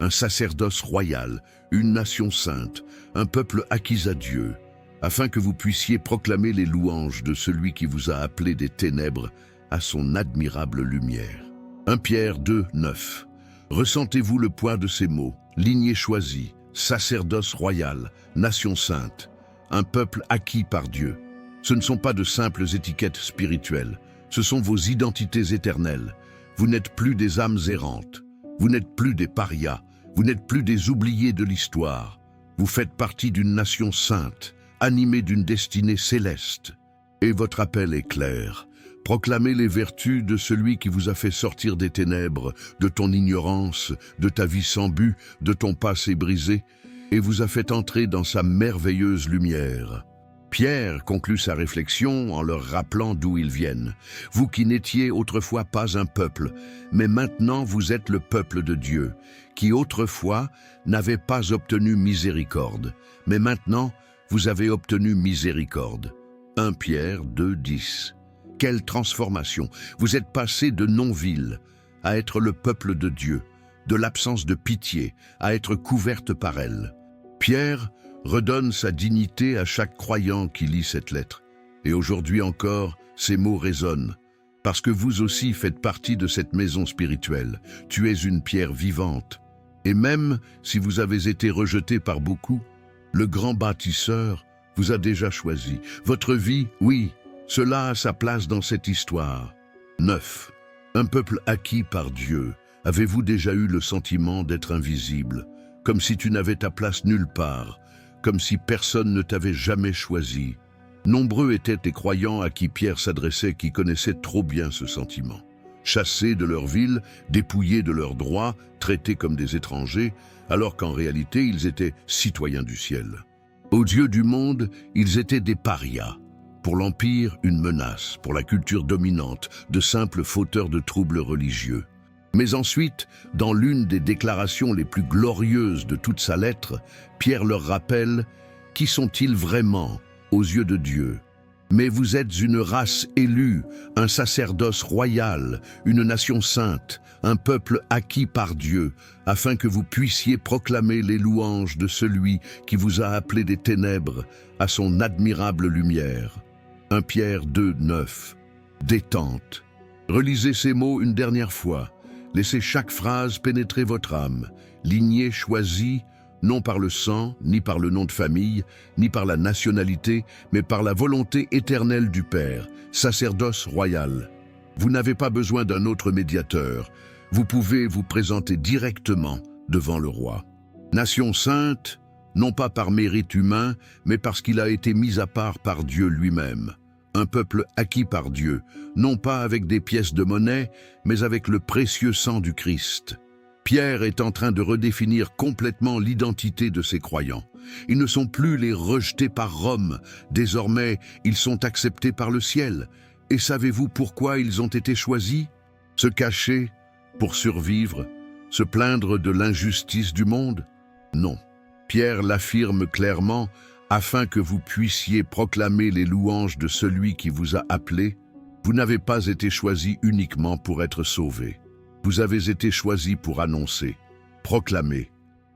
un sacerdoce royal, une nation sainte, un peuple acquis à Dieu, afin que vous puissiez proclamer les louanges de celui qui vous a appelé des ténèbres à son admirable lumière. 1 Pierre 2, 9. Ressentez-vous le poids de ces mots, lignée choisie, sacerdoce royal, nation sainte, un peuple acquis par Dieu. Ce ne sont pas de simples étiquettes spirituelles, ce sont vos identités éternelles. Vous n'êtes plus des âmes errantes, vous n'êtes plus des parias, vous n'êtes plus des oubliés de l'histoire. Vous faites partie d'une nation sainte, animée d'une destinée céleste. Et votre appel est clair. Proclamez les vertus de celui qui vous a fait sortir des ténèbres, de ton ignorance, de ta vie sans but, de ton passé brisé, et vous a fait entrer dans sa merveilleuse lumière. Pierre conclut sa réflexion en leur rappelant d'où ils viennent. Vous qui n'étiez autrefois pas un peuple, mais maintenant vous êtes le peuple de Dieu, qui autrefois n'avait pas obtenu miséricorde, mais maintenant vous avez obtenu miséricorde. 1 Pierre 2, 10. Quelle transformation! Vous êtes passé de non-ville à être le peuple de Dieu, de l'absence de pitié à être couverte par elle. Pierre redonne sa dignité à chaque croyant qui lit cette lettre. Et aujourd'hui encore, ces mots résonnent, parce que vous aussi faites partie de cette maison spirituelle. Tu es une pierre vivante. Et même si vous avez été rejeté par beaucoup, le grand bâtisseur vous a déjà choisi. Votre vie, oui, cela a sa place dans cette histoire. 9. Un peuple acquis par Dieu. Avez-vous déjà eu le sentiment d'être invisible, comme si tu n'avais ta place nulle part, comme si personne ne t'avait jamais choisi? Nombreux étaient les croyants à qui Pierre s'adressait qui connaissaient trop bien ce sentiment. Chassés de leur ville, dépouillés de leurs droits, traités comme des étrangers, alors qu'en réalité ils étaient citoyens du ciel. Aux yeux du monde, ils étaient des parias. Pour l'Empire, une menace, pour la culture dominante, de simples fauteurs de troubles religieux. Mais ensuite, dans l'une des déclarations les plus glorieuses de toute sa lettre, Pierre leur rappelle « Qui sont-ils vraiment aux yeux de Dieu ?» Mais vous êtes une race élue, un sacerdoce royal, une nation sainte, un peuple acquis par Dieu, afin que vous puissiez proclamer les louanges de celui qui vous a appelé des ténèbres à son admirable lumière. 1 Pierre 2, 9. Détente. Relisez ces mots une dernière fois. Laissez chaque phrase pénétrer votre âme. Lignée choisie, non par le sang, ni par le nom de famille, ni par la nationalité, mais par la volonté éternelle du Père, sacerdoce royal. Vous n'avez pas besoin d'un autre médiateur. Vous pouvez vous présenter directement devant le roi. Nation sainte, non pas par mérite humain, mais parce qu'il a été mis à part par Dieu lui-même. Un peuple acquis par Dieu, non pas avec des pièces de monnaie, mais avec le précieux sang du Christ. Pierre est en train de redéfinir complètement l'identité de ses croyants. Ils ne sont plus les rejetés par Rome, désormais ils sont acceptés par le ciel. Et savez-vous pourquoi ils ont été choisis? Se cacher pour survivre? Se plaindre de l'injustice du monde? Non. Pierre l'affirme clairement, afin que vous puissiez proclamer les louanges de celui qui vous a appelé. Vous n'avez pas été choisis uniquement pour être sauvés. Vous avez été choisis pour annoncer, proclamer,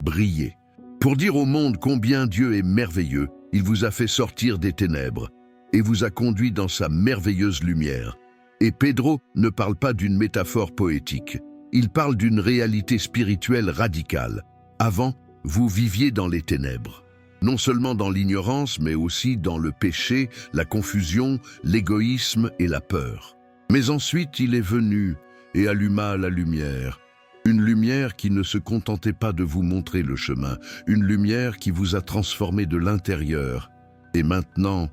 briller. Pour dire au monde combien Dieu est merveilleux, il vous a fait sortir des ténèbres et vous a conduit dans sa merveilleuse lumière. Et Pedro ne parle pas d'une métaphore poétique, il parle d'une réalité spirituelle radicale. Avant, vous viviez dans les ténèbres. Non seulement dans l'ignorance, mais aussi dans le péché, la confusion, l'égoïsme et la peur. Mais ensuite, il est venu et alluma la lumière. Une lumière qui ne se contentait pas de vous montrer le chemin, une lumière qui vous a transformé de l'intérieur. Et maintenant,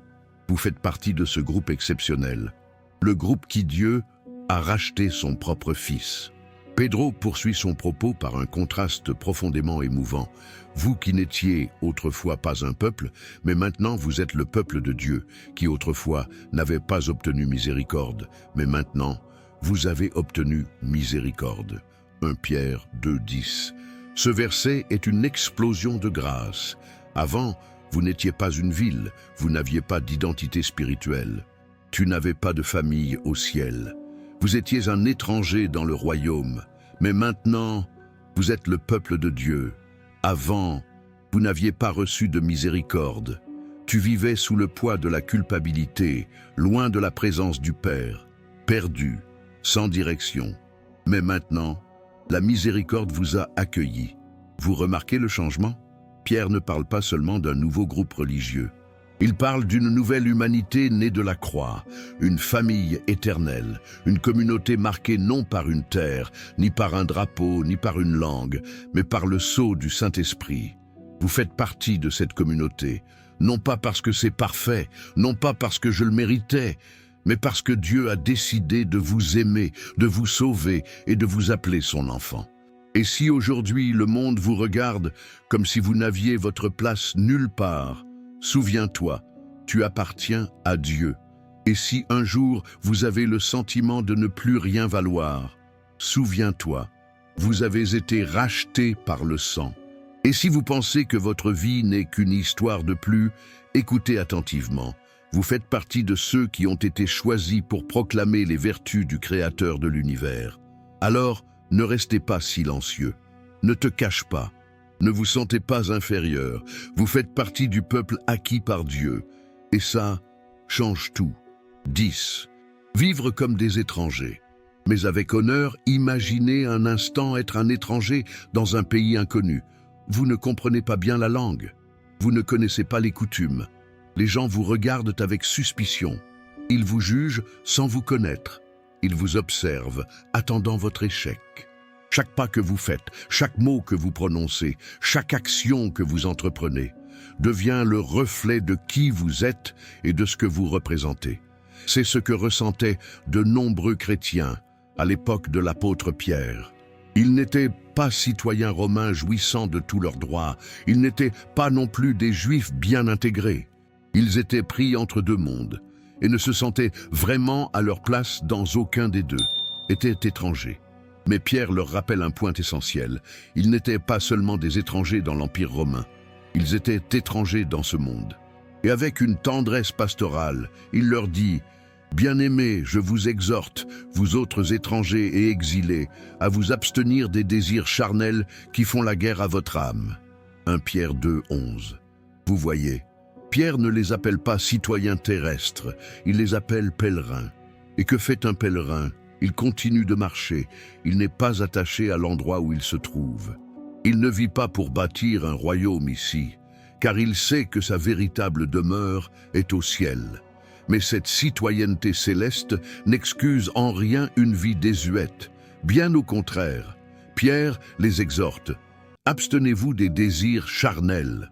vous faites partie de ce groupe exceptionnel, le groupe qui Dieu a racheté son propre Fils. Pedro poursuit son propos par un contraste profondément émouvant. Vous qui n'étiez autrefois pas un peuple, mais maintenant vous êtes le peuple de Dieu, qui autrefois n'avait pas obtenu miséricorde, mais maintenant vous avez obtenu miséricorde. 1 Pierre 2, 10. Ce verset est une explosion de grâce. Avant, vous n'étiez pas une ville, vous n'aviez pas d'identité spirituelle. Tu n'avais pas de famille au ciel. Vous étiez un étranger dans le royaume, mais maintenant, vous êtes le peuple de Dieu. Avant, vous n'aviez pas reçu de miséricorde. Tu vivais sous le poids de la culpabilité, loin de la présence du Père, perdu, sans direction. Mais maintenant, la miséricorde vous a accueillis. Vous remarquez le changement? Pierre ne parle pas seulement d'un nouveau groupe religieux. Il parle d'une nouvelle humanité née de la croix, une famille éternelle, une communauté marquée non par une terre, ni par un drapeau, ni par une langue, mais par le sceau du Saint-Esprit. Vous faites partie de cette communauté, non pas parce que c'est parfait, non pas parce que je le méritais, mais parce que Dieu a décidé de vous aimer, de vous sauver et de vous appeler son enfant. Et si aujourd'hui le monde vous regarde comme si vous n'aviez votre place nulle part, souviens-toi, tu appartiens à Dieu. Et si un jour vous avez le sentiment de ne plus rien valoir, souviens-toi, vous avez été racheté par le sang. Et si vous pensez que votre vie n'est qu'une histoire de plus, écoutez attentivement. Vous faites partie de ceux qui ont été choisis pour proclamer les vertus du Créateur de l'univers. Alors, ne restez pas silencieux. Ne te cache pas. Ne vous sentez pas inférieur. Vous faites partie du peuple acquis par Dieu. Et ça change tout. 10. Vivre comme des étrangers. Mais avec honneur, imaginez un instant être un étranger dans un pays inconnu. Vous ne comprenez pas bien la langue. Vous ne connaissez pas les coutumes. Les gens vous regardent avec suspicion. Ils vous jugent sans vous connaître. Ils vous observent, attendant votre échec. Chaque pas que vous faites, chaque mot que vous prononcez, chaque action que vous entreprenez, devient le reflet de qui vous êtes et de ce que vous représentez. C'est ce que ressentaient de nombreux chrétiens à l'époque de l'apôtre Pierre. Ils n'étaient pas citoyens romains jouissant de tous leurs droits. Ils n'étaient pas non plus des juifs bien intégrés. Ils étaient pris entre deux mondes et ne se sentaient vraiment à leur place dans aucun des deux, étaient étrangers. Mais Pierre leur rappelle un point essentiel. Ils n'étaient pas seulement des étrangers dans l'Empire romain. Ils étaient étrangers dans ce monde. Et avec une tendresse pastorale, il leur dit: Bien-aimés, je vous exhorte, vous autres étrangers et exilés, à vous abstenir des désirs charnels qui font la guerre à votre âme. 1 Pierre 2, 11. Vous voyez, Pierre ne les appelle pas citoyens terrestres, il les appelle pèlerins. Et que fait un pèlerin? Il continue de marcher, il n'est pas attaché à l'endroit où il se trouve. Il ne vit pas pour bâtir un royaume ici, car il sait que sa véritable demeure est au ciel. Mais cette citoyenneté céleste n'excuse en rien une vie désuète. Bien au contraire, Pierre les exhorte: abstenez-vous des désirs charnels.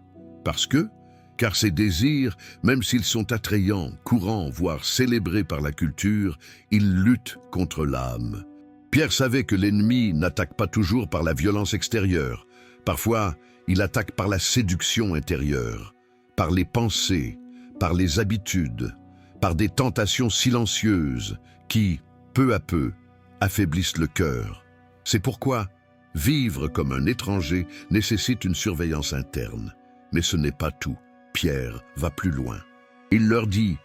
Car ces désirs, même s'ils sont attrayants, courants, voire célébrés par la culture, ils luttent contre l'âme. Pierre savait que l'ennemi n'attaque pas toujours par la violence extérieure. Parfois, il attaque par la séduction intérieure, par les pensées, par les habitudes, par des tentations silencieuses qui, peu à peu, affaiblissent le cœur. C'est pourquoi vivre comme un étranger nécessite une surveillance interne. Mais ce n'est pas tout. Pierre va plus loin. Il leur dit: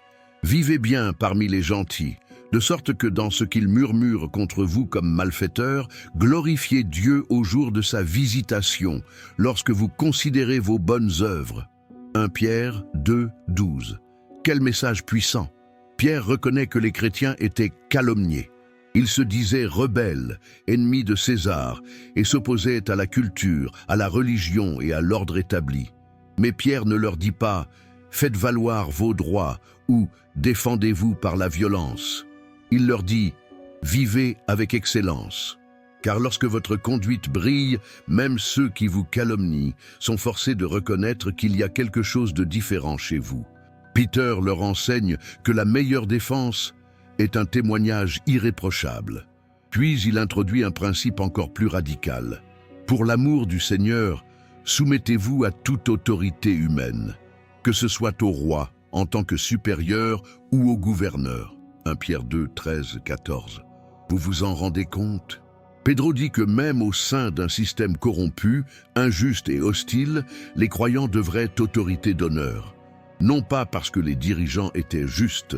vivez bien parmi les gentils, de sorte que dans ce qu'ils murmurent contre vous comme malfaiteurs, glorifiez Dieu au jour de sa visitation, lorsque vous considérez vos bonnes œuvres. 1 Pierre 2, 12. Quel message puissant! Pierre reconnaît que les chrétiens étaient calomniés. Ils se disaient rebelles, ennemis de César, et s'opposaient à la culture, à la religion et à l'ordre établi. Mais Pierre ne leur dit pas « faites valoir vos droits » ou « défendez-vous par la violence ». Il leur dit « vivez avec excellence ». Car lorsque votre conduite brille, même ceux qui vous calomnient sont forcés de reconnaître qu'il y a quelque chose de différent chez vous. Peter leur enseigne que la meilleure défense est un témoignage irréprochable. Puis il introduit un principe encore plus radical. Pour l'amour du Seigneur, soumettez-vous à toute autorité humaine, que ce soit au roi en tant que supérieur ou au gouverneur. 1 Pierre 2, 13, 14. Vous vous en rendez compte? Pedro dit que même au sein d'un système corrompu, injuste et hostile, les croyants devraient autorité d'honneur. Non pas parce que les dirigeants étaient justes,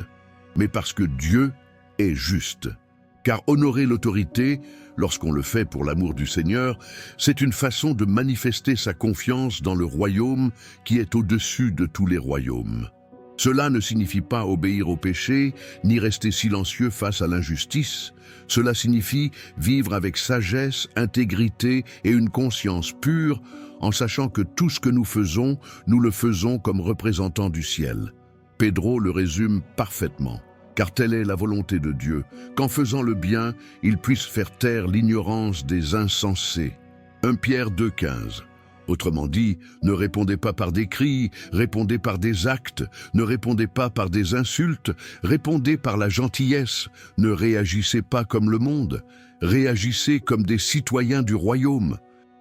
mais parce que Dieu est juste. Car honorer l'autorité, lorsqu'on le fait pour l'amour du Seigneur, c'est une façon de manifester sa confiance dans le royaume qui est au-dessus de tous les royaumes. Cela ne signifie pas obéir au péché, ni rester silencieux face à l'injustice. Cela signifie vivre avec sagesse, intégrité et une conscience pure, en sachant que tout ce que nous le faisons comme représentants du ciel. Pedro le résume parfaitement. Car telle est la volonté de Dieu, qu'en faisant le bien, il puisse faire taire l'ignorance des insensés. 1 Pierre 2, 15. Autrement dit, ne répondez pas par des cris, répondez par des actes, ne répondez pas par des insultes, répondez par la gentillesse, ne réagissez pas comme le monde, réagissez comme des citoyens du royaume.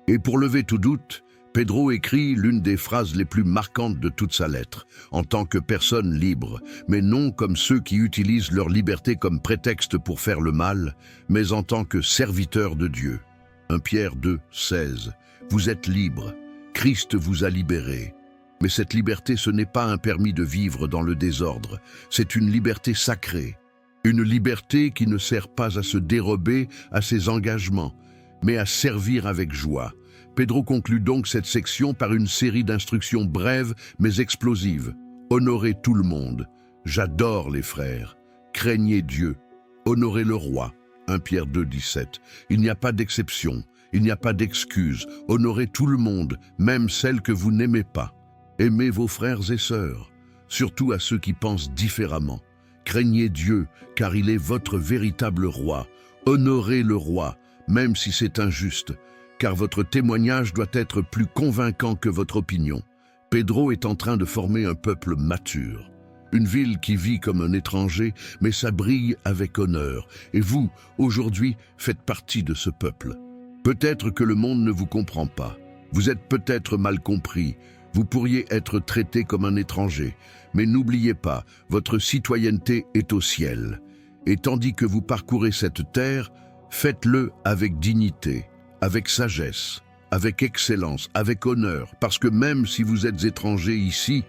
Et pour lever tout doute, Pedro écrit l'une des phrases les plus marquantes de toute sa lettre, en tant que personne libre, mais non comme ceux qui utilisent leur liberté comme prétexte pour faire le mal, mais en tant que serviteurs de Dieu. 1 Pierre 2, 16. Vous êtes libres, Christ vous a libérés. Mais cette liberté, ce n'est pas un permis de vivre dans le désordre, c'est une liberté sacrée. Une liberté qui ne sert pas à se dérober à ses engagements, mais à servir avec joie. Pedro conclut donc cette section par une série d'instructions brèves mais explosives. Honorez tout le monde. J'adore les frères. Craignez Dieu. Honorez le roi. 1 Pierre 2, 17. Il n'y a pas d'exception. Il n'y a pas d'excuse. Honorez tout le monde, même celles que vous n'aimez pas. Aimez vos frères et sœurs, surtout à ceux qui pensent différemment. Craignez Dieu, car il est votre véritable roi. Honorez le roi, même si c'est injuste, car votre témoignage doit être plus convaincant que votre opinion. Pedro est en train de former un peuple mature. Une ville qui vit comme un étranger, mais ça brille avec honneur. Et vous, aujourd'hui, faites partie de ce peuple. Peut-être que le monde ne vous comprend pas. Vous êtes peut-être mal compris. Vous pourriez être traité comme un étranger. Mais n'oubliez pas, votre citoyenneté est au ciel. Et tandis que vous parcourez cette terre, faites-le avec dignité, avec sagesse, avec excellence, avec honneur. Parce que même si vous êtes étranger ici,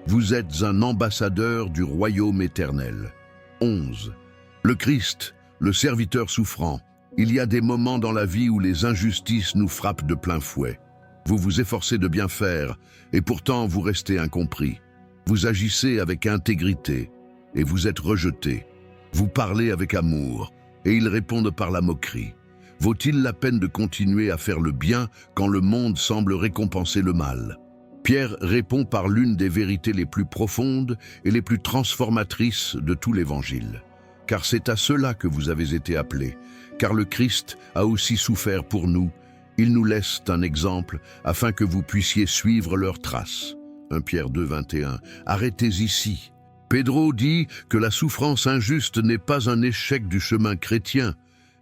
Vous êtes un ambassadeur du royaume éternel. 11. Le Christ, le serviteur souffrant. Il y a des moments dans la vie où les injustices nous frappent de plein fouet. Vous vous efforcez de bien faire, et pourtant vous restez incompris. Vous agissez avec intégrité, et vous êtes rejeté. Vous parlez avec amour, et ils répondent par la moquerie. Vaut-il la peine de continuer à faire le bien quand le monde semble récompenser le mal? Pierre répond par l'une des vérités les plus profondes et les plus transformatrices de tout l'Évangile. Car c'est à cela que vous avez été appelés, car le Christ a aussi souffert pour nous. Il nous laisse un exemple afin que vous puissiez suivre leurs traces. 1 Pierre 2, 21. Arrêtez ici. Pedro dit que la souffrance injuste n'est pas un échec du chemin chrétien,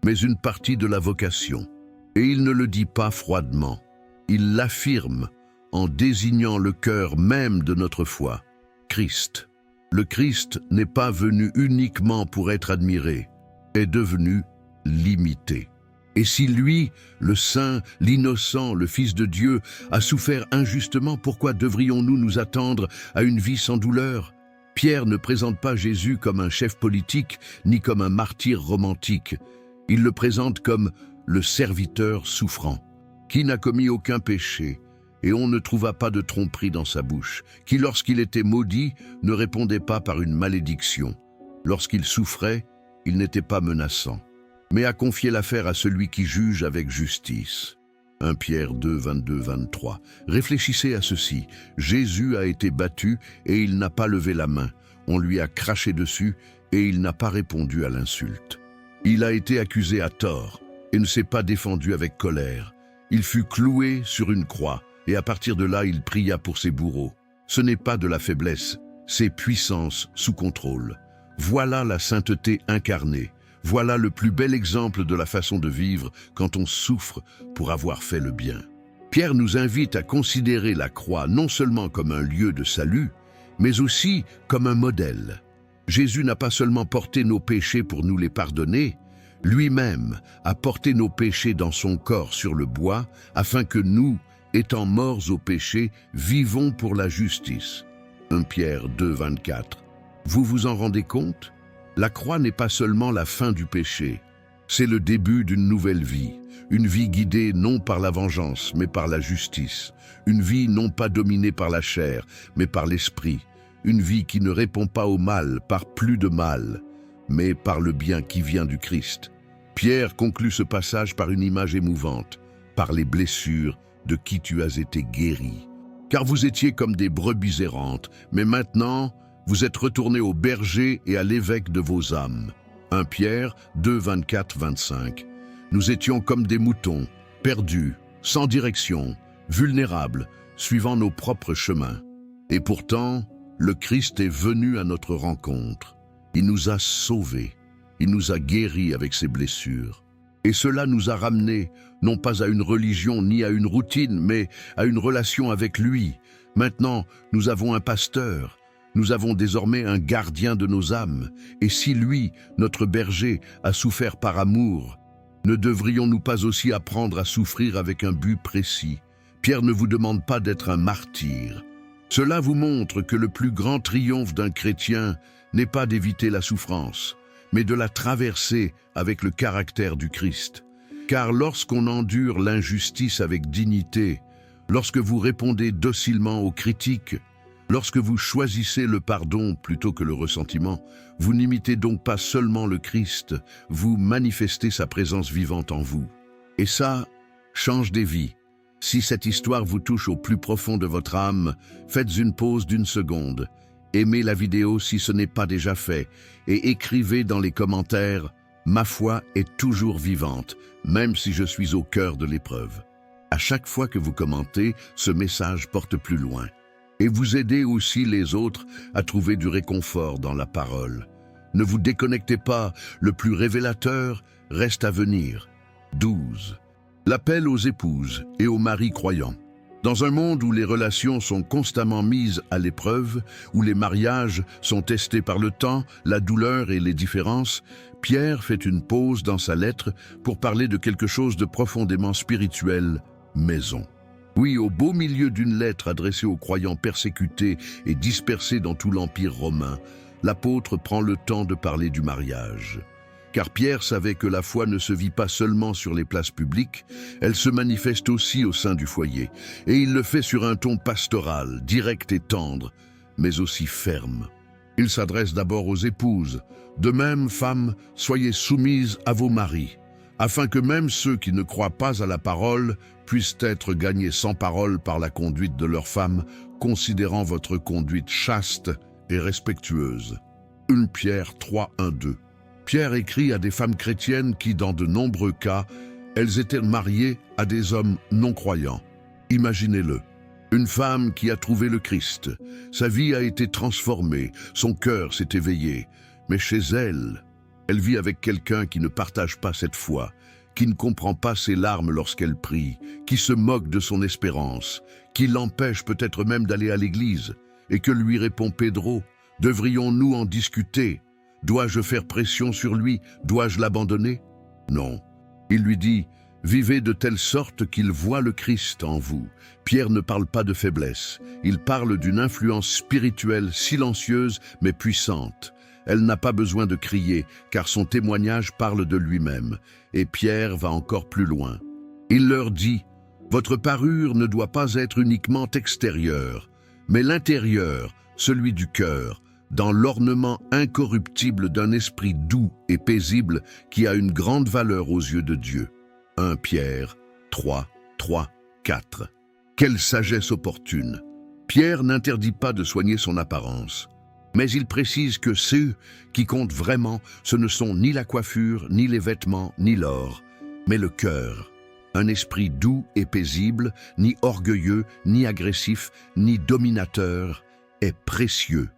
mais une partie de la vocation. Et il ne le dit pas froidement. Il l'affirme en désignant le cœur même de notre foi, Christ. Le Christ n'est pas venu uniquement pour être admiré, est devenu l'imiter. Et si lui, le Saint, l'innocent, le Fils de Dieu, a souffert injustement, pourquoi devrions-nous nous attendre à une vie sans douleur? Pierre ne présente pas Jésus comme un chef politique, ni comme un martyr romantique. Il le présente comme le serviteur souffrant, qui n'a commis aucun péché, et on ne trouva pas de tromperie dans sa bouche, qui lorsqu'il était maudit, ne répondait pas par une malédiction. Lorsqu'il souffrait, il n'était pas menaçant, mais a confié l'affaire à celui qui juge avec justice. 1 Pierre 2, 22, 23. Réfléchissez à ceci. Jésus a été battu et il n'a pas levé la main. On lui a craché dessus et il n'a pas répondu à l'insulte. Il a été accusé à tort et ne s'est pas défendu avec colère. Il fut cloué sur une croix et à partir de là, il pria pour ses bourreaux. Ce n'est pas de la faiblesse, c'est puissance sous contrôle. Voilà la sainteté incarnée. Voilà le plus bel exemple de la façon de vivre quand on souffre pour avoir fait le bien. Pierre nous invite à considérer la croix non seulement comme un lieu de salut, mais aussi comme un modèle. Jésus n'a pas seulement porté nos péchés pour nous les pardonner, lui-même a porté nos péchés dans son corps sur le bois, afin que nous, étant morts au péché, vivons pour la justice. 1 Pierre 2, 24. Vous vous en rendez compte? La croix n'est pas seulement la fin du péché, c'est le début d'une nouvelle vie, une vie guidée non par la vengeance, mais par la justice, une vie non pas dominée par la chair, mais par l'esprit, une vie qui ne répond pas au mal par plus de mal, mais par le bien qui vient du Christ. Pierre conclut ce passage par une image émouvante, par les blessures de qui tu as été guéri. Car vous étiez comme des brebis errantes, mais maintenant, vous êtes retournés au berger et à l'évêque de vos âmes. 1 Pierre 2, 24, 25. Nous étions comme des moutons, perdus, sans direction, vulnérables, suivant nos propres chemins. Et pourtant, le Christ est venu à notre rencontre. Il nous a sauvés. Il nous a guéris avec ses blessures. Et cela nous a ramenés, non pas à une religion ni à une routine, mais à une relation avec lui. Maintenant, nous avons un pasteur. Nous avons désormais un gardien de nos âmes. Et si lui, notre berger, a souffert par amour, ne devrions-nous pas aussi apprendre à souffrir avec un but précis? Pierre ne vous demande pas d'être un martyr. Cela vous montre que le plus grand triomphe d'un chrétien n'est pas d'éviter la souffrance, mais de la traverser avec le caractère du Christ. Car lorsqu'on endure l'injustice avec dignité, lorsque vous répondez docilement aux critiques, lorsque vous choisissez le pardon plutôt que le ressentiment, vous n'imitez donc pas seulement le Christ, vous manifestez sa présence vivante en vous. Et ça change des vies. Si cette histoire vous touche au plus profond de votre âme, faites une pause d'1 seconde. Aimez la vidéo si ce n'est pas déjà fait et écrivez dans les commentaires « Ma foi est toujours vivante, même si je suis au cœur de l'épreuve ». À chaque fois que vous commentez, ce message porte plus loin. Et vous aidez aussi les autres à trouver du réconfort dans la parole. Ne vous déconnectez pas, le plus révélateur reste à venir. 12. L'appel aux épouses et aux maris croyants. Dans un monde où les relations sont constamment mises à l'épreuve, où les mariages sont testés par le temps, la douleur et les différences, Pierre fait une pause dans sa lettre pour parler de quelque chose de profondément spirituel, maison. Oui, au beau milieu d'une lettre adressée aux croyants persécutés et dispersés dans tout l'Empire romain, l'apôtre prend le temps de parler du mariage. Car Pierre savait que la foi ne se vit pas seulement sur les places publiques, elle se manifeste aussi au sein du foyer. Et il le fait sur un ton pastoral, direct et tendre, mais aussi ferme. Il s'adresse d'abord aux épouses. De même, femmes, soyez soumises à vos maris, afin que même ceux qui ne croient pas à la parole puissent être gagnés sans parole par la conduite de leurs femmes, considérant votre conduite chaste et respectueuse. 1 Pierre 3, 1, 2. Pierre écrit à des femmes chrétiennes qui, dans de nombreux cas, elles étaient mariées à des hommes non-croyants. Imaginez-le. Une femme qui a trouvé le Christ. Sa vie a été transformée, son cœur s'est éveillé. Mais chez elle, elle vit avec quelqu'un qui ne partage pas cette foi, qui ne comprend pas ses larmes lorsqu'elle prie, qui se moque de son espérance, qui l'empêche peut-être même d'aller à l'église. Et que lui répond Pedro? Devrions-nous en discuter? Dois-je faire pression sur lui? Dois-je l'abandonner? Non. Il lui dit, vivez de telle sorte qu'il voit le Christ en vous. Pierre ne parle pas de faiblesse. Il parle d'une influence spirituelle silencieuse mais puissante. Elle n'a pas besoin de crier, car son témoignage parle de lui-même. Et Pierre va encore plus loin. Il leur dit, votre parure ne doit pas être uniquement extérieure, mais l'intérieur, celui du cœur, dans l'ornement incorruptible d'un esprit doux et paisible qui a une grande valeur aux yeux de Dieu. 1 Pierre 3, 3, 4. Quelle sagesse opportune! Pierre n'interdit pas de soigner son apparence, mais il précise que ceux qui comptent vraiment, ce ne sont ni la coiffure, ni les vêtements, ni l'or, mais le cœur. Un esprit doux et paisible, ni orgueilleux, ni agressif, ni dominateur, est précieux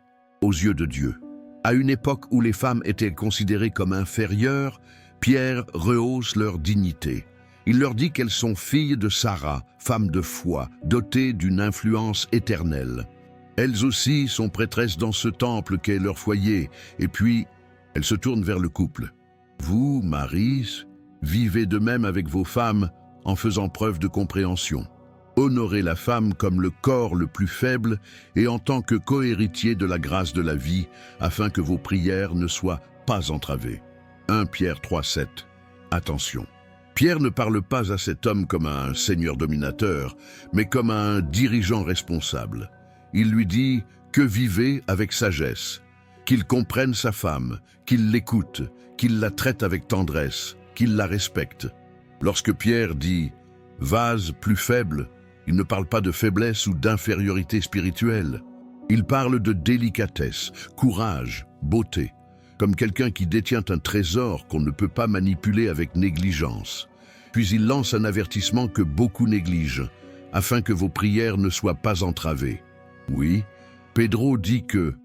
aux yeux de Dieu. À une époque où les femmes étaient considérées comme inférieures, Pierre rehausse leur dignité. Il leur dit qu'elles sont filles de Sarah, femmes de foi, dotées d'une influence éternelle. Elles aussi sont prêtresses dans ce temple qu'est leur foyer, et puis elles se tournent vers le couple. Vous, maris, vivez de même avec vos femmes en faisant preuve de compréhension. Honorez la femme comme le corps le plus faible et en tant que cohéritier de la grâce de la vie, afin que vos prières ne soient pas entravées. 1 Pierre 3, 7. Attention. Pierre ne parle pas à cet homme comme à un seigneur dominateur, mais comme à un dirigeant responsable. Il lui dit que vivez avec sagesse, qu'il comprenne sa femme, qu'il l'écoute, qu'il la traite avec tendresse, qu'il la respecte. Lorsque Pierre dit « vase plus faible », il ne parle pas de faiblesse ou d'infériorité spirituelle. Il parle de délicatesse, courage, beauté, comme quelqu'un qui détient un trésor qu'on ne peut pas manipuler avec négligence. Puis il lance un avertissement que beaucoup négligent, afin que vos prières ne soient pas entravées. Oui, Pedro dit que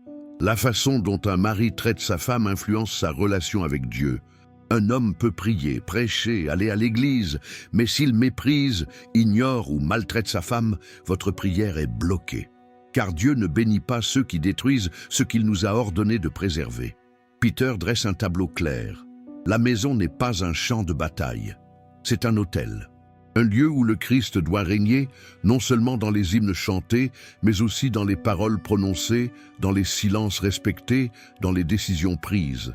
la façon dont un mari traite sa femme influence sa relation avec Dieu. Un homme peut prier, prêcher, aller à l'église, mais s'il méprise, ignore ou maltraite sa femme, votre prière est bloquée. Car Dieu ne bénit pas ceux qui détruisent ce qu'il nous a ordonné de préserver. Peter dresse un tableau clair. La maison n'est pas un champ de bataille, c'est un autel. Un lieu où le Christ doit régner, non seulement dans les hymnes chantés, mais aussi dans les paroles prononcées, dans les silences respectés, dans les décisions prises.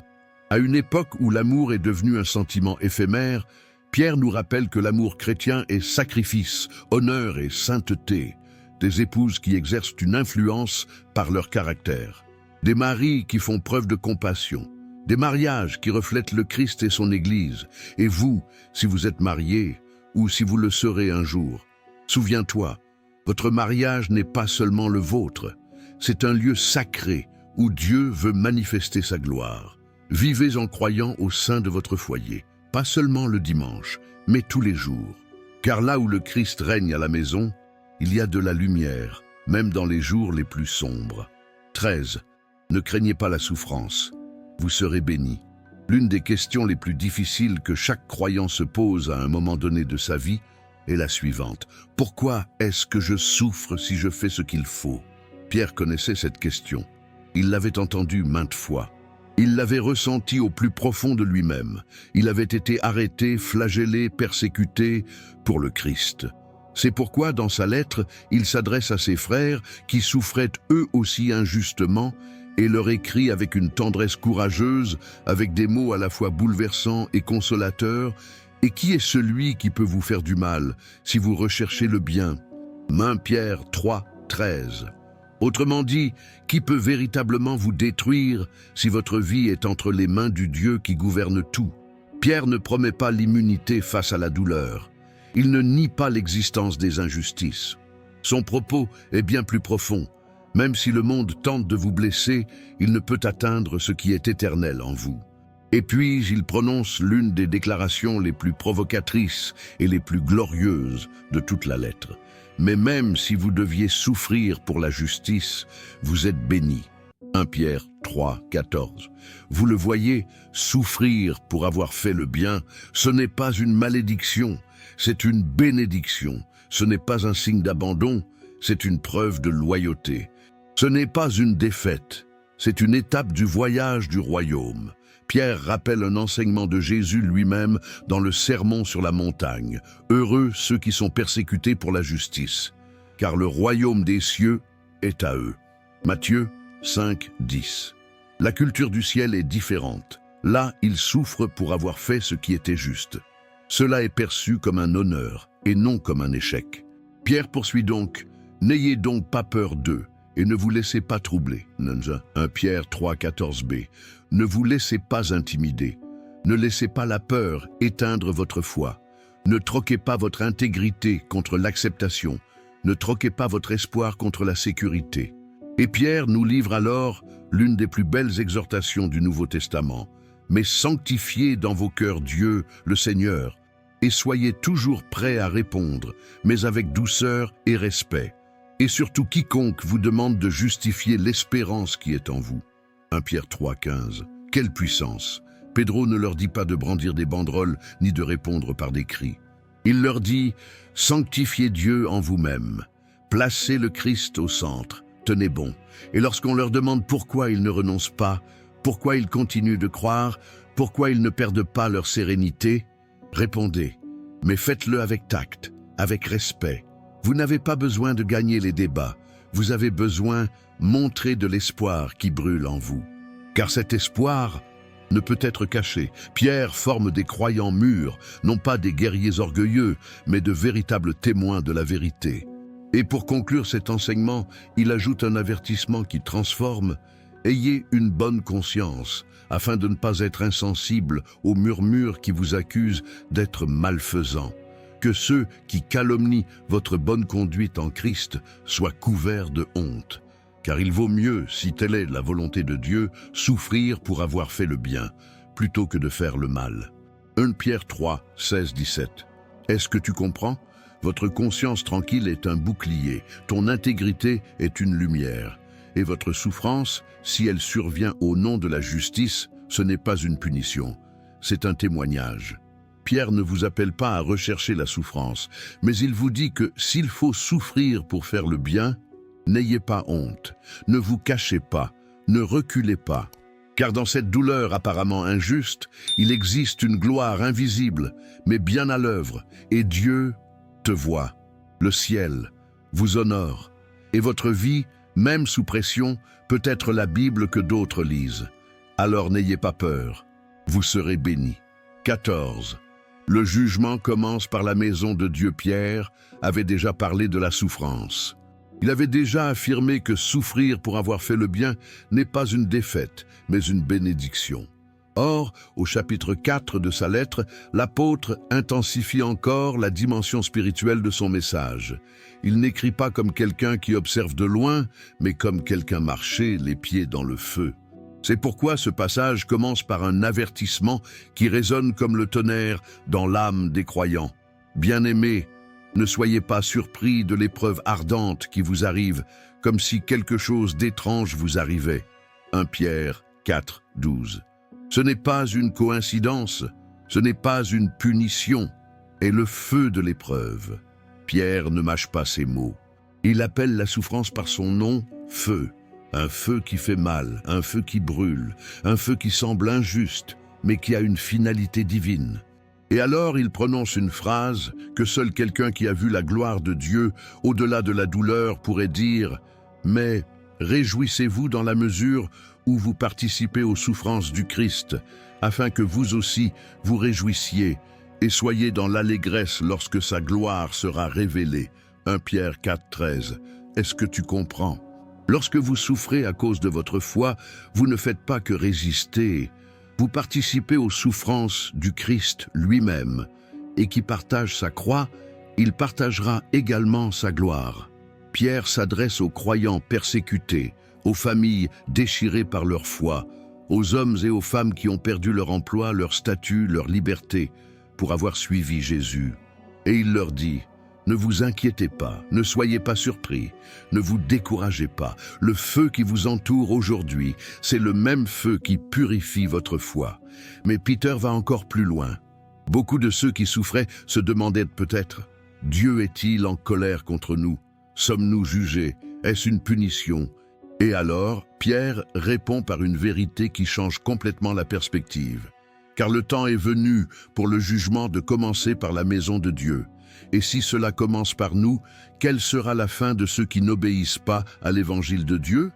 À une époque où l'amour est devenu un sentiment éphémère, Pierre nous rappelle que l'amour chrétien est sacrifice, honneur et sainteté, des épouses qui exercent une influence par leur caractère, des maris qui font preuve de compassion, des mariages qui reflètent le Christ et son Église. Et vous, si vous êtes mariés, ou si vous le serez un jour, souviens-toi, votre mariage n'est pas seulement le vôtre, c'est un lieu sacré où Dieu veut manifester sa gloire. Vivez en croyant au sein de votre foyer, pas seulement le dimanche, mais tous les jours. Car là où le Christ règne à la maison, il y a de la lumière, même dans les jours les plus sombres. 13. Ne craignez pas la souffrance, vous serez bénis. L'une des questions les plus difficiles que chaque croyant se pose à un moment donné de sa vie est la suivante. Pourquoi est-ce que je souffre si je fais ce qu'il faut? Pierre connaissait cette question. Il l'avait entendue maintes fois. Il l'avait ressentie au plus profond de lui-même. Il avait été arrêté, flagellé, persécuté pour le Christ. C'est pourquoi, dans sa lettre, il s'adresse à ses frères qui souffraient eux aussi injustement et leur écrit avec une tendresse courageuse, avec des mots à la fois bouleversants et consolateurs. Et qui est celui qui peut vous faire du mal si vous recherchez le bien? 1 Pierre 3, 13. Autrement dit, qui peut véritablement vous détruire si votre vie est entre les mains du Dieu qui gouverne tout? Pierre ne promet pas l'immunité face à la douleur. Il ne nie pas l'existence des injustices. Son propos est bien plus profond. Même si le monde tente de vous blesser, il ne peut atteindre ce qui est éternel en vous. Et puis, il prononce l'une des déclarations les plus provocatrices et les plus glorieuses de toute la lettre. Mais même si vous deviez souffrir pour la justice, vous êtes bénis. 1 Pierre 3, 14. Vous le voyez, souffrir pour avoir fait le bien, ce n'est pas une malédiction, c'est une bénédiction. Ce n'est pas un signe d'abandon, c'est une preuve de loyauté. Ce n'est pas une défaite, c'est une étape du voyage du royaume. Pierre rappelle un enseignement de Jésus lui-même dans le Sermon sur la montagne. Heureux ceux qui sont persécutés pour la justice, car le royaume des cieux est à eux. Matthieu 5, 10. La culture du ciel est différente. Là, ils souffrent pour avoir fait ce qui était juste. Cela est perçu comme un honneur et non comme un échec. Pierre poursuit donc, « N'ayez donc pas peur d'eux et ne vous laissez pas troubler. » 1 Pierre 3, 14b. Ne vous laissez pas intimider. Ne laissez pas la peur éteindre votre foi. Ne troquez pas votre intégrité contre l'acceptation. Ne troquez pas votre espoir contre la sécurité. Et Pierre nous livre alors l'une des plus belles exhortations du Nouveau Testament. Mais sanctifiez dans vos cœurs Dieu, le Seigneur, et soyez toujours prêts à répondre, mais avec douceur et respect. Et surtout quiconque vous demande de justifier l'espérance qui est en vous. 1 Pierre 3, 15. Quelle puissance! Pedro ne leur dit pas de brandir des banderoles ni de répondre par des cris. Il leur dit « Sanctifiez Dieu en vous-même, placez le Christ au centre, tenez bon. » Et lorsqu'on leur demande pourquoi ils ne renoncent pas, pourquoi ils continuent de croire, pourquoi ils ne perdent pas leur sérénité, répondez, mais faites-le avec tact, avec respect. Vous n'avez pas besoin de gagner les débats, vous avez besoin de montrer de l'espoir qui brûle en vous. Car cet espoir ne peut être caché. Pierre forme des croyants mûrs, non pas des guerriers orgueilleux, mais de véritables témoins de la vérité. Et pour conclure cet enseignement, il ajoute un avertissement qui transforme. Ayez une bonne conscience, afin de ne pas être insensible aux murmures qui vous accusent d'être malfaisants. Que ceux qui calomnient votre bonne conduite en Christ soient couverts de honte. Car il vaut mieux, si telle est la volonté de Dieu, souffrir pour avoir fait le bien, plutôt que de faire le mal. 1 Pierre 3, 16, 17. Est-ce que tu comprends? Votre conscience tranquille est un bouclier, ton intégrité est une lumière. Et votre souffrance, si elle survient au nom de la justice, ce n'est pas une punition, c'est un témoignage. Pierre ne vous appelle pas à rechercher la souffrance, mais il vous dit que s'il faut souffrir pour faire le bien, n'ayez pas honte, ne vous cachez pas, ne reculez pas. Car dans cette douleur apparemment injuste, il existe une gloire invisible, mais bien à l'œuvre, et Dieu te voit. Le ciel vous honore, et votre vie, même sous pression, peut être la Bible que d'autres lisent. Alors n'ayez pas peur, vous serez bénis. 14. Le jugement commence par la maison de Dieu. Pierre avait déjà parlé de la souffrance. Il avait déjà affirmé que souffrir pour avoir fait le bien n'est pas une défaite, mais une bénédiction. Or, au chapitre 4 de sa lettre, l'apôtre intensifie encore la dimension spirituelle de son message. Il n'écrit pas comme quelqu'un qui observe de loin, mais comme quelqu'un marché les pieds dans le feu. C'est pourquoi ce passage commence par un avertissement qui résonne comme le tonnerre dans l'âme des croyants. Bien-aimés, ne soyez pas surpris de l'épreuve ardente qui vous arrive, comme si quelque chose d'étrange vous arrivait. 1 Pierre 4, 12. Ce n'est pas une coïncidence, ce n'est pas une punition, et le feu de l'épreuve. Pierre ne mâche pas ses mots. Il appelle la souffrance par son nom, feu. Un feu qui fait mal, un feu qui brûle, un feu qui semble injuste, mais qui a une finalité divine. Et alors il prononce une phrase que seul quelqu'un qui a vu la gloire de Dieu au-delà de la douleur pourrait dire « Mais réjouissez-vous dans la mesure où vous participez aux souffrances du Christ, afin que vous aussi vous réjouissiez et soyez dans l'allégresse lorsque sa gloire sera révélée. » 1 Pierre 4, 13. Est-ce que tu comprends? Lorsque vous souffrez à cause de votre foi, vous ne faites pas que résister. Vous participez aux souffrances du Christ lui-même, et qui partage sa croix, il partagera également sa gloire. Pierre s'adresse aux croyants persécutés, aux familles déchirées par leur foi, aux hommes et aux femmes qui ont perdu leur emploi, leur statut, leur liberté, pour avoir suivi Jésus. Et il leur dit: ne vous inquiétez pas, ne soyez pas surpris, ne vous découragez pas. Le feu qui vous entoure aujourd'hui, c'est le même feu qui purifie votre foi. Mais Peter va encore plus loin. Beaucoup de ceux qui souffraient se demandaient peut-être: Dieu est-il en colère contre nous? Sommes-nous jugés? Est-ce une punition? Et alors, Pierre répond par une vérité qui change complètement la perspective. Car le temps est venu pour le jugement de commencer par la maison de Dieu. Et si cela commence par nous, quelle sera la fin de ceux qui n'obéissent pas à l'évangile de Dieu?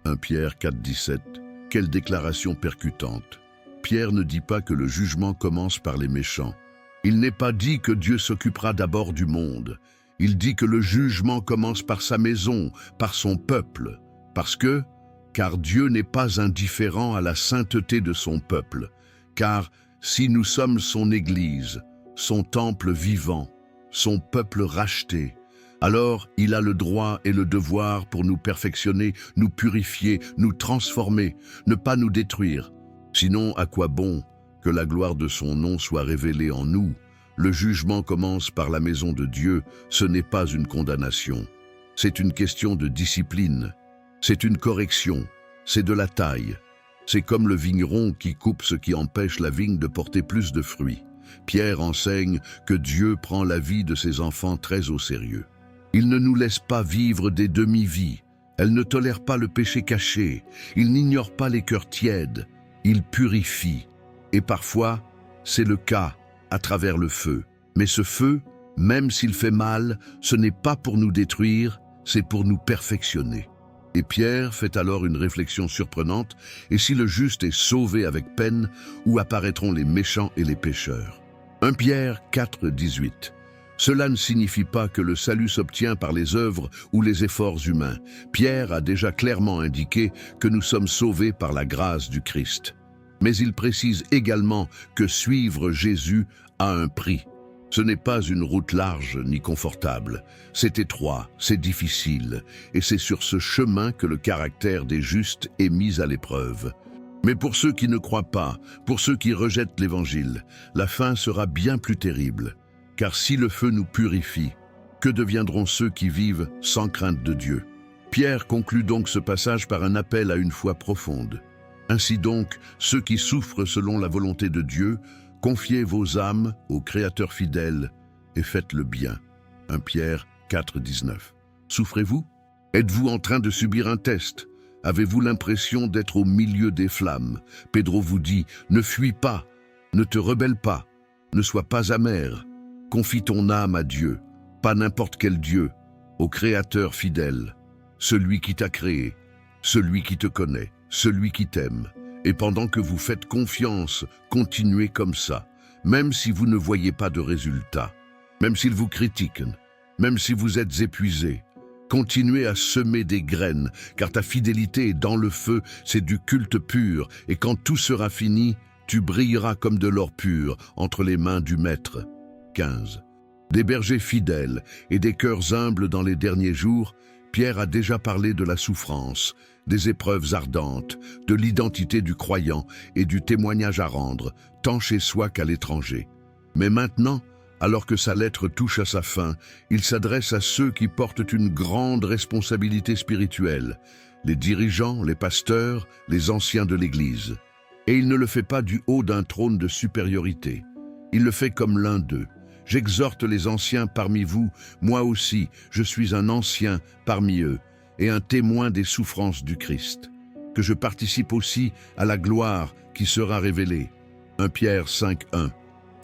1 Pierre 4, 17. Quelle déclaration percutante! Pierre ne dit pas que le jugement commence par les méchants. Il n'est pas dit que Dieu s'occupera d'abord du monde. Il dit que le jugement commence par sa maison, par son peuple. Car Dieu n'est pas indifférent à la sainteté de son peuple. Car si nous sommes son Église, son temple vivant, son peuple racheté, alors il a le droit et le devoir pour nous perfectionner, nous purifier, nous transformer, ne pas nous détruire. Sinon, à quoi bon que la gloire de son nom soit révélée en nous? Le jugement commence par la maison de Dieu, ce n'est pas une condamnation. C'est une question de discipline, c'est une correction, c'est de la taille. C'est comme le vigneron qui coupe ce qui empêche la vigne de porter plus de fruits. Pierre enseigne que Dieu prend la vie de ses enfants très au sérieux. Il ne nous laisse pas vivre des demi-vies. Elle ne tolère pas le péché caché. Il n'ignore pas les cœurs tièdes. Il purifie. Et parfois, c'est le cas à travers le feu. Mais ce feu, même s'il fait mal, ce n'est pas pour nous détruire, c'est pour nous perfectionner. Et Pierre fait alors une réflexion surprenante: et si le juste est sauvé avec peine, où apparaîtront les méchants et les pécheurs? 1 Pierre 4, 18. Cela ne signifie pas que le salut s'obtient par les œuvres ou les efforts humains. Pierre a déjà clairement indiqué que nous sommes sauvés par la grâce du Christ. Mais il précise également que suivre Jésus a un prix. Ce n'est pas une route large ni confortable. C'est étroit, c'est difficile, et c'est sur ce chemin que le caractère des justes est mis à l'épreuve. Mais pour ceux qui ne croient pas, pour ceux qui rejettent l'Évangile, la fin sera bien plus terrible. Car si le feu nous purifie, que deviendront ceux qui vivent sans crainte de Dieu? Pierre conclut donc ce passage par un appel à une foi profonde. Ainsi donc, ceux qui souffrent selon la volonté de Dieu, confiez vos âmes au Créateur fidèle et faites le bien. 1 Pierre 4, 19. Souffrez-vous? Êtes-vous en train de subir un test? Avez-vous l'impression d'être au milieu des flammes? Pedro vous dit: ne fuis pas, ne te rebelle pas, ne sois pas amer. Confie ton âme à Dieu, pas n'importe quel Dieu, au Créateur fidèle, celui qui t'a créé, celui qui te connaît, celui qui t'aime. Et pendant que vous faites confiance, continuez comme ça, même si vous ne voyez pas de résultat, même s'ils vous critiquent, même si vous êtes épuisé. Continuez à semer des graines, car ta fidélité est dans le feu, c'est du culte pur, et quand tout sera fini, tu brilleras comme de l'or pur entre les mains du Maître. 15. Des bergers fidèles et des cœurs humbles dans les derniers jours, Pierre a déjà parlé de la souffrance, des épreuves ardentes, de l'identité du croyant et du témoignage à rendre, tant chez soi qu'à l'étranger. Mais maintenant, alors que sa lettre touche à sa fin, il s'adresse à ceux qui portent une grande responsabilité spirituelle, les dirigeants, les pasteurs, les anciens de l'Église. Et il ne le fait pas du haut d'un trône de supériorité. Il le fait comme l'un d'eux. J'exhorte les anciens parmi vous, moi aussi, je suis un ancien parmi eux, et un témoin des souffrances du Christ, que je participe aussi à la gloire qui sera révélée. 1 Pierre 5, 1.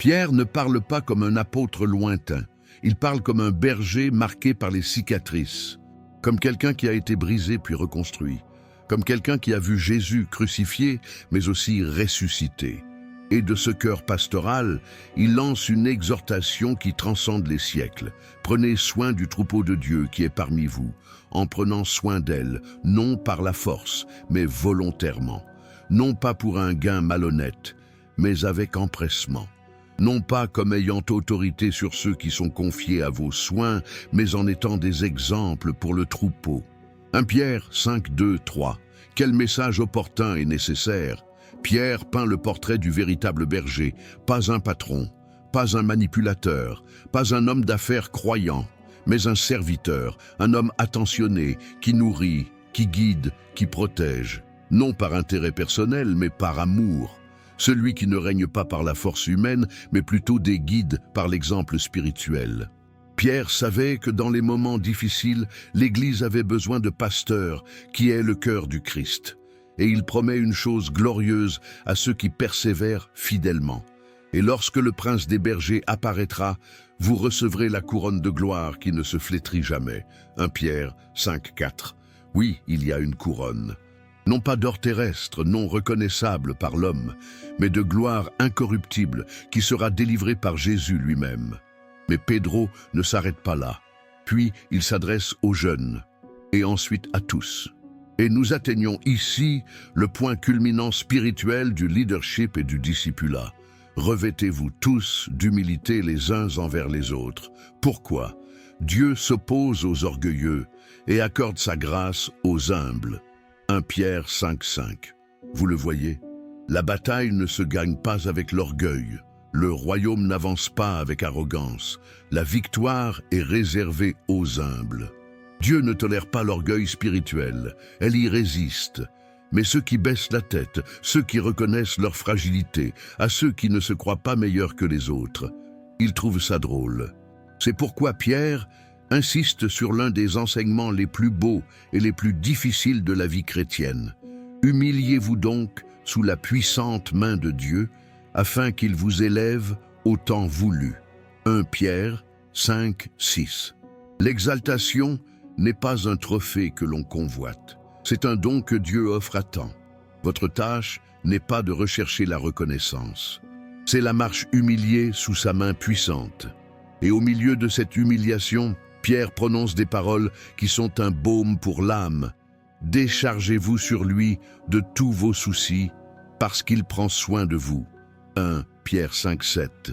Pierre ne parle pas comme un apôtre lointain. Il parle comme un berger marqué par les cicatrices, comme quelqu'un qui a été brisé puis reconstruit, comme quelqu'un qui a vu Jésus crucifié, mais aussi ressuscité. Et de ce cœur pastoral, il lance une exhortation qui transcende les siècles. Prenez soin du troupeau de Dieu qui est parmi vous, en prenant soin d'elle, non par la force, mais volontairement. Non pas pour un gain malhonnête, mais avec empressement. Non pas comme ayant autorité sur ceux qui sont confiés à vos soins, mais en étant des exemples pour le troupeau. 1 Pierre 5, 2, 3. Quel message opportun et nécessaire! Pierre peint le portrait du véritable berger, pas un patron, pas un manipulateur, pas un homme d'affaires croyant, mais un serviteur, un homme attentionné, qui nourrit, qui guide, qui protège, non par intérêt personnel, mais par amour. Celui qui ne règne pas par la force humaine, mais plutôt des guides par l'exemple spirituel. Pierre savait que dans les moments difficiles, l'Église avait besoin de pasteurs, qui est le cœur du Christ. Et il promet une chose glorieuse à ceux qui persévèrent fidèlement. Et lorsque le prince des bergers apparaîtra, vous recevrez la couronne de gloire qui ne se flétrit jamais. 1 Pierre 5, 4. Oui, il y a une couronne. Non pas d'or terrestre, non reconnaissable par l'homme, mais de gloire incorruptible qui sera délivrée par Jésus lui-même. Mais Pedro ne s'arrête pas là. Puis il s'adresse aux jeunes, et ensuite à tous. Et nous atteignons ici le point culminant spirituel du leadership et du discipulat. Revêtez-vous tous d'humilité les uns envers les autres. Pourquoi? Dieu s'oppose aux orgueilleux et accorde sa grâce aux humbles. 1 Pierre 5, 5. Vous le voyez, la bataille ne se gagne pas avec l'orgueil. Le royaume n'avance pas avec arrogance. La victoire est réservée aux humbles. Dieu ne tolère pas l'orgueil spirituel, elle y résiste. Mais ceux qui baissent la tête, ceux qui reconnaissent leur fragilité, à ceux qui ne se croient pas meilleurs que les autres, ils trouvent ça drôle. C'est pourquoi Pierre insiste sur l'un des enseignements les plus beaux et les plus difficiles de la vie chrétienne. Humiliez-vous donc sous la puissante main de Dieu, afin qu'il vous élève au temps voulu. 1 Pierre 5, 6. L'exaltation n'est pas un trophée que l'on convoite. C'est un don que Dieu offre à temps. Votre tâche n'est pas de rechercher la reconnaissance. C'est la marche humiliée sous sa main puissante. Et au milieu de cette humiliation, Pierre prononce des paroles qui sont un baume pour l'âme. Déchargez-vous sur lui de tous vos soucis, parce qu'il prend soin de vous. 1 Pierre 5, 7.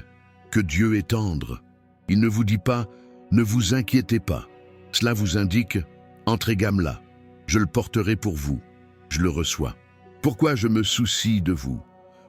Que Dieu est tendre. Il ne vous dit pas « ne vous inquiétez pas ». Cela vous indique « entrez-gamme là, je le porterai pour vous, je le reçois ». Pourquoi je me soucie de vous?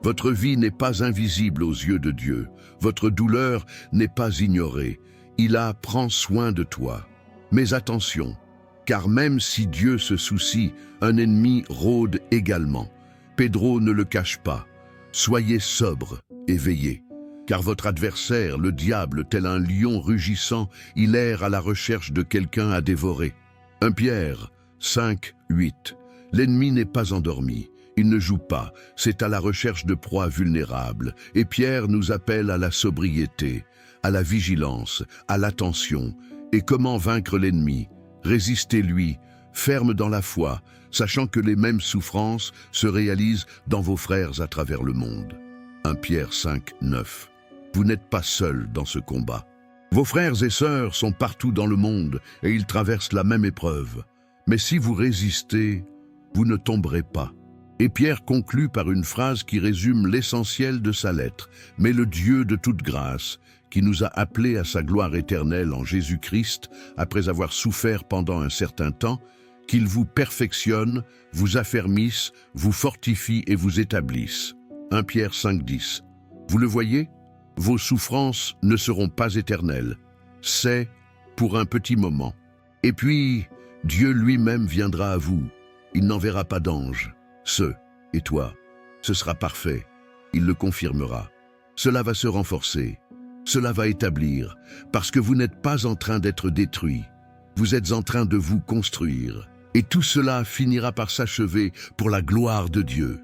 Votre vie n'est pas invisible aux yeux de Dieu, votre douleur n'est pas ignorée. Il prend soin de toi. Mais attention, car même si Dieu se soucie, un ennemi rôde également. Pedro ne le cache pas. Soyez sobre et veillez, car votre adversaire, le diable, tel un lion rugissant, il erre à la recherche de quelqu'un à dévorer. 1 Pierre 5, 8. L'ennemi n'est pas endormi, il ne joue pas, c'est à la recherche de proies vulnérables. Et Pierre nous appelle à la sobriété, à la vigilance, à l'attention. Et comment vaincre l'ennemi? Résistez-lui, ferme dans la foi, sachant que les mêmes souffrances se réalisent dans vos frères à travers le monde. 1 Pierre 5, 9. Vous n'êtes pas seul dans ce combat. Vos frères et sœurs sont partout dans le monde et ils traversent la même épreuve. Mais si vous résistez, vous ne tomberez pas. Et Pierre conclut par une phrase qui résume l'essentiel de sa lettre. Mais le Dieu de toute grâce, qui nous a appelés à sa gloire éternelle en Jésus-Christ, après avoir souffert pendant un certain temps, qu'il vous perfectionne, vous affermisse, vous fortifie et vous établisse. 1 Pierre 5, 10. Vous le voyez? Vos souffrances ne seront pas éternelles. C'est pour un petit moment. Et puis, Dieu lui-même viendra à vous. Il n'enverra pas d'ange. Et toi, ce sera parfait. Il le confirmera. Cela va se renforcer. Cela va établir, parce que vous n'êtes pas en train d'être détruit. Vous êtes en train de vous construire. Et tout cela finira par s'achever pour la gloire de Dieu.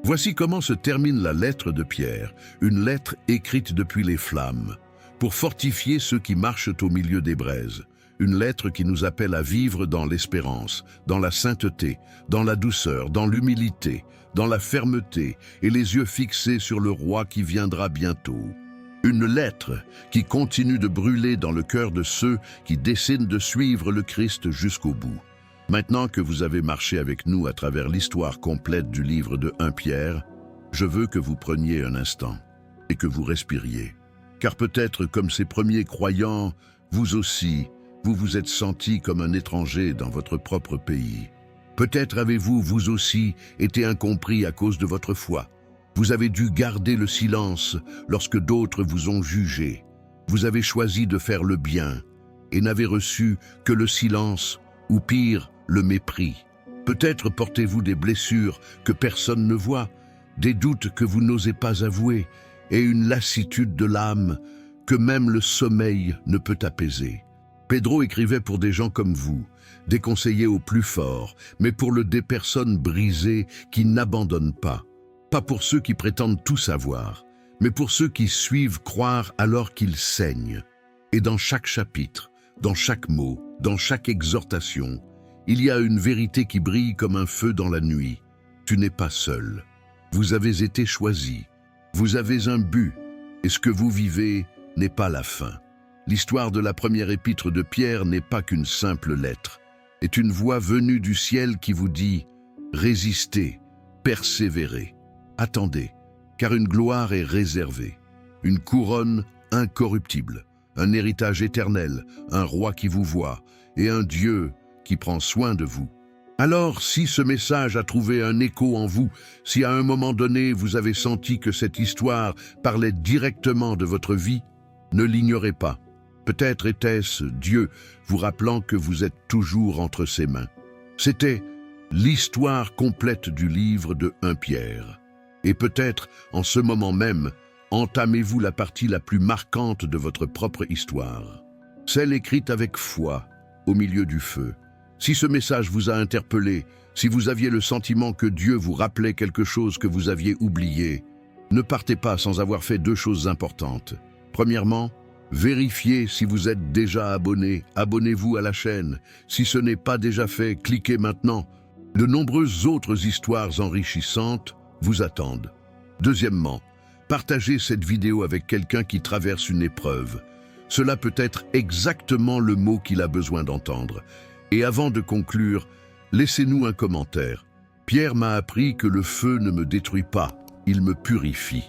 Voici comment se termine la lettre de Pierre, une lettre écrite depuis les flammes, pour fortifier ceux qui marchent au milieu des braises. Une lettre qui nous appelle à vivre dans l'espérance, dans la sainteté, dans la douceur, dans l'humilité, dans la fermeté et les yeux fixés sur le roi qui viendra bientôt. Une lettre qui continue de brûler dans le cœur de ceux qui décident de suivre le Christ jusqu'au bout. Maintenant que vous avez marché avec nous à travers l'histoire complète du livre de 1 Pierre, je veux que vous preniez un instant et que vous respiriez. Car peut-être comme ces premiers croyants, vous aussi, vous vous êtes senti comme un étranger dans votre propre pays. Peut-être avez-vous, vous aussi, été incompris à cause de votre foi. Vous avez dû garder le silence lorsque d'autres vous ont jugé. Vous avez choisi de faire le bien et n'avez reçu que le silence ou pire, le mépris. Peut-être portez-vous des blessures que personne ne voit, des doutes que vous n'osez pas avouer et une lassitude de l'âme que même le sommeil ne peut apaiser. Pedro écrivait pour des gens comme vous, déconseillés au plus fort, mais pour des personnes brisées qui n'abandonnent pas. Pas pour ceux qui prétendent tout savoir, mais pour ceux qui suivent croire alors qu'ils saignent. Et dans chaque chapitre, dans chaque mot, dans chaque exhortation, il y a une vérité qui brille comme un feu dans la nuit. Tu n'es pas seul. Vous avez été choisi. Vous avez un but, et ce que vous vivez n'est pas la fin. L'histoire de la première épître de Pierre n'est pas qu'une simple lettre. C'est une voix venue du ciel qui vous dit « Résistez, persévérez, attendez, car une gloire est réservée, une couronne incorruptible, un héritage éternel, un roi qui vous voit et un Dieu qui prend soin de vous. » Alors, si ce message a trouvé un écho en vous, si à un moment donné vous avez senti que cette histoire parlait directement de votre vie, ne l'ignorez pas. Peut-être était-ce Dieu vous rappelant que vous êtes toujours entre ses mains. C'était l'histoire complète du livre de 1 Pierre. Et peut-être, en ce moment même, entamez-vous la partie la plus marquante de votre propre histoire. Celle écrite avec foi, au milieu du feu. Si ce message vous a interpellé, si vous aviez le sentiment que Dieu vous rappelait quelque chose que vous aviez oublié, ne partez pas sans avoir fait 2 choses importantes. Premièrement, vérifiez si vous êtes déjà abonné. Abonnez-vous à la chaîne. Si ce n'est pas déjà fait, cliquez maintenant. De nombreuses autres histoires enrichissantes vous attendent. Deuxièmement, partagez cette vidéo avec quelqu'un qui traverse une épreuve. Cela peut être exactement le mot qu'il a besoin d'entendre. Et avant de conclure, laissez-nous un commentaire. Pierre m'a appris que le feu ne me détruit pas, il me purifie.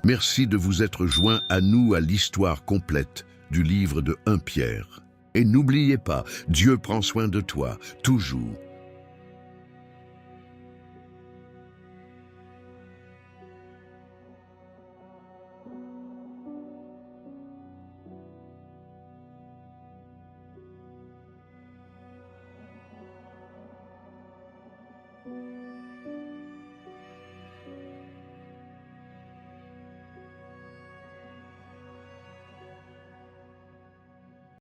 Merci de vous être joints à nous à l'histoire complète du livre de 1 Pierre. Et n'oubliez pas, Dieu prend soin de toi, toujours.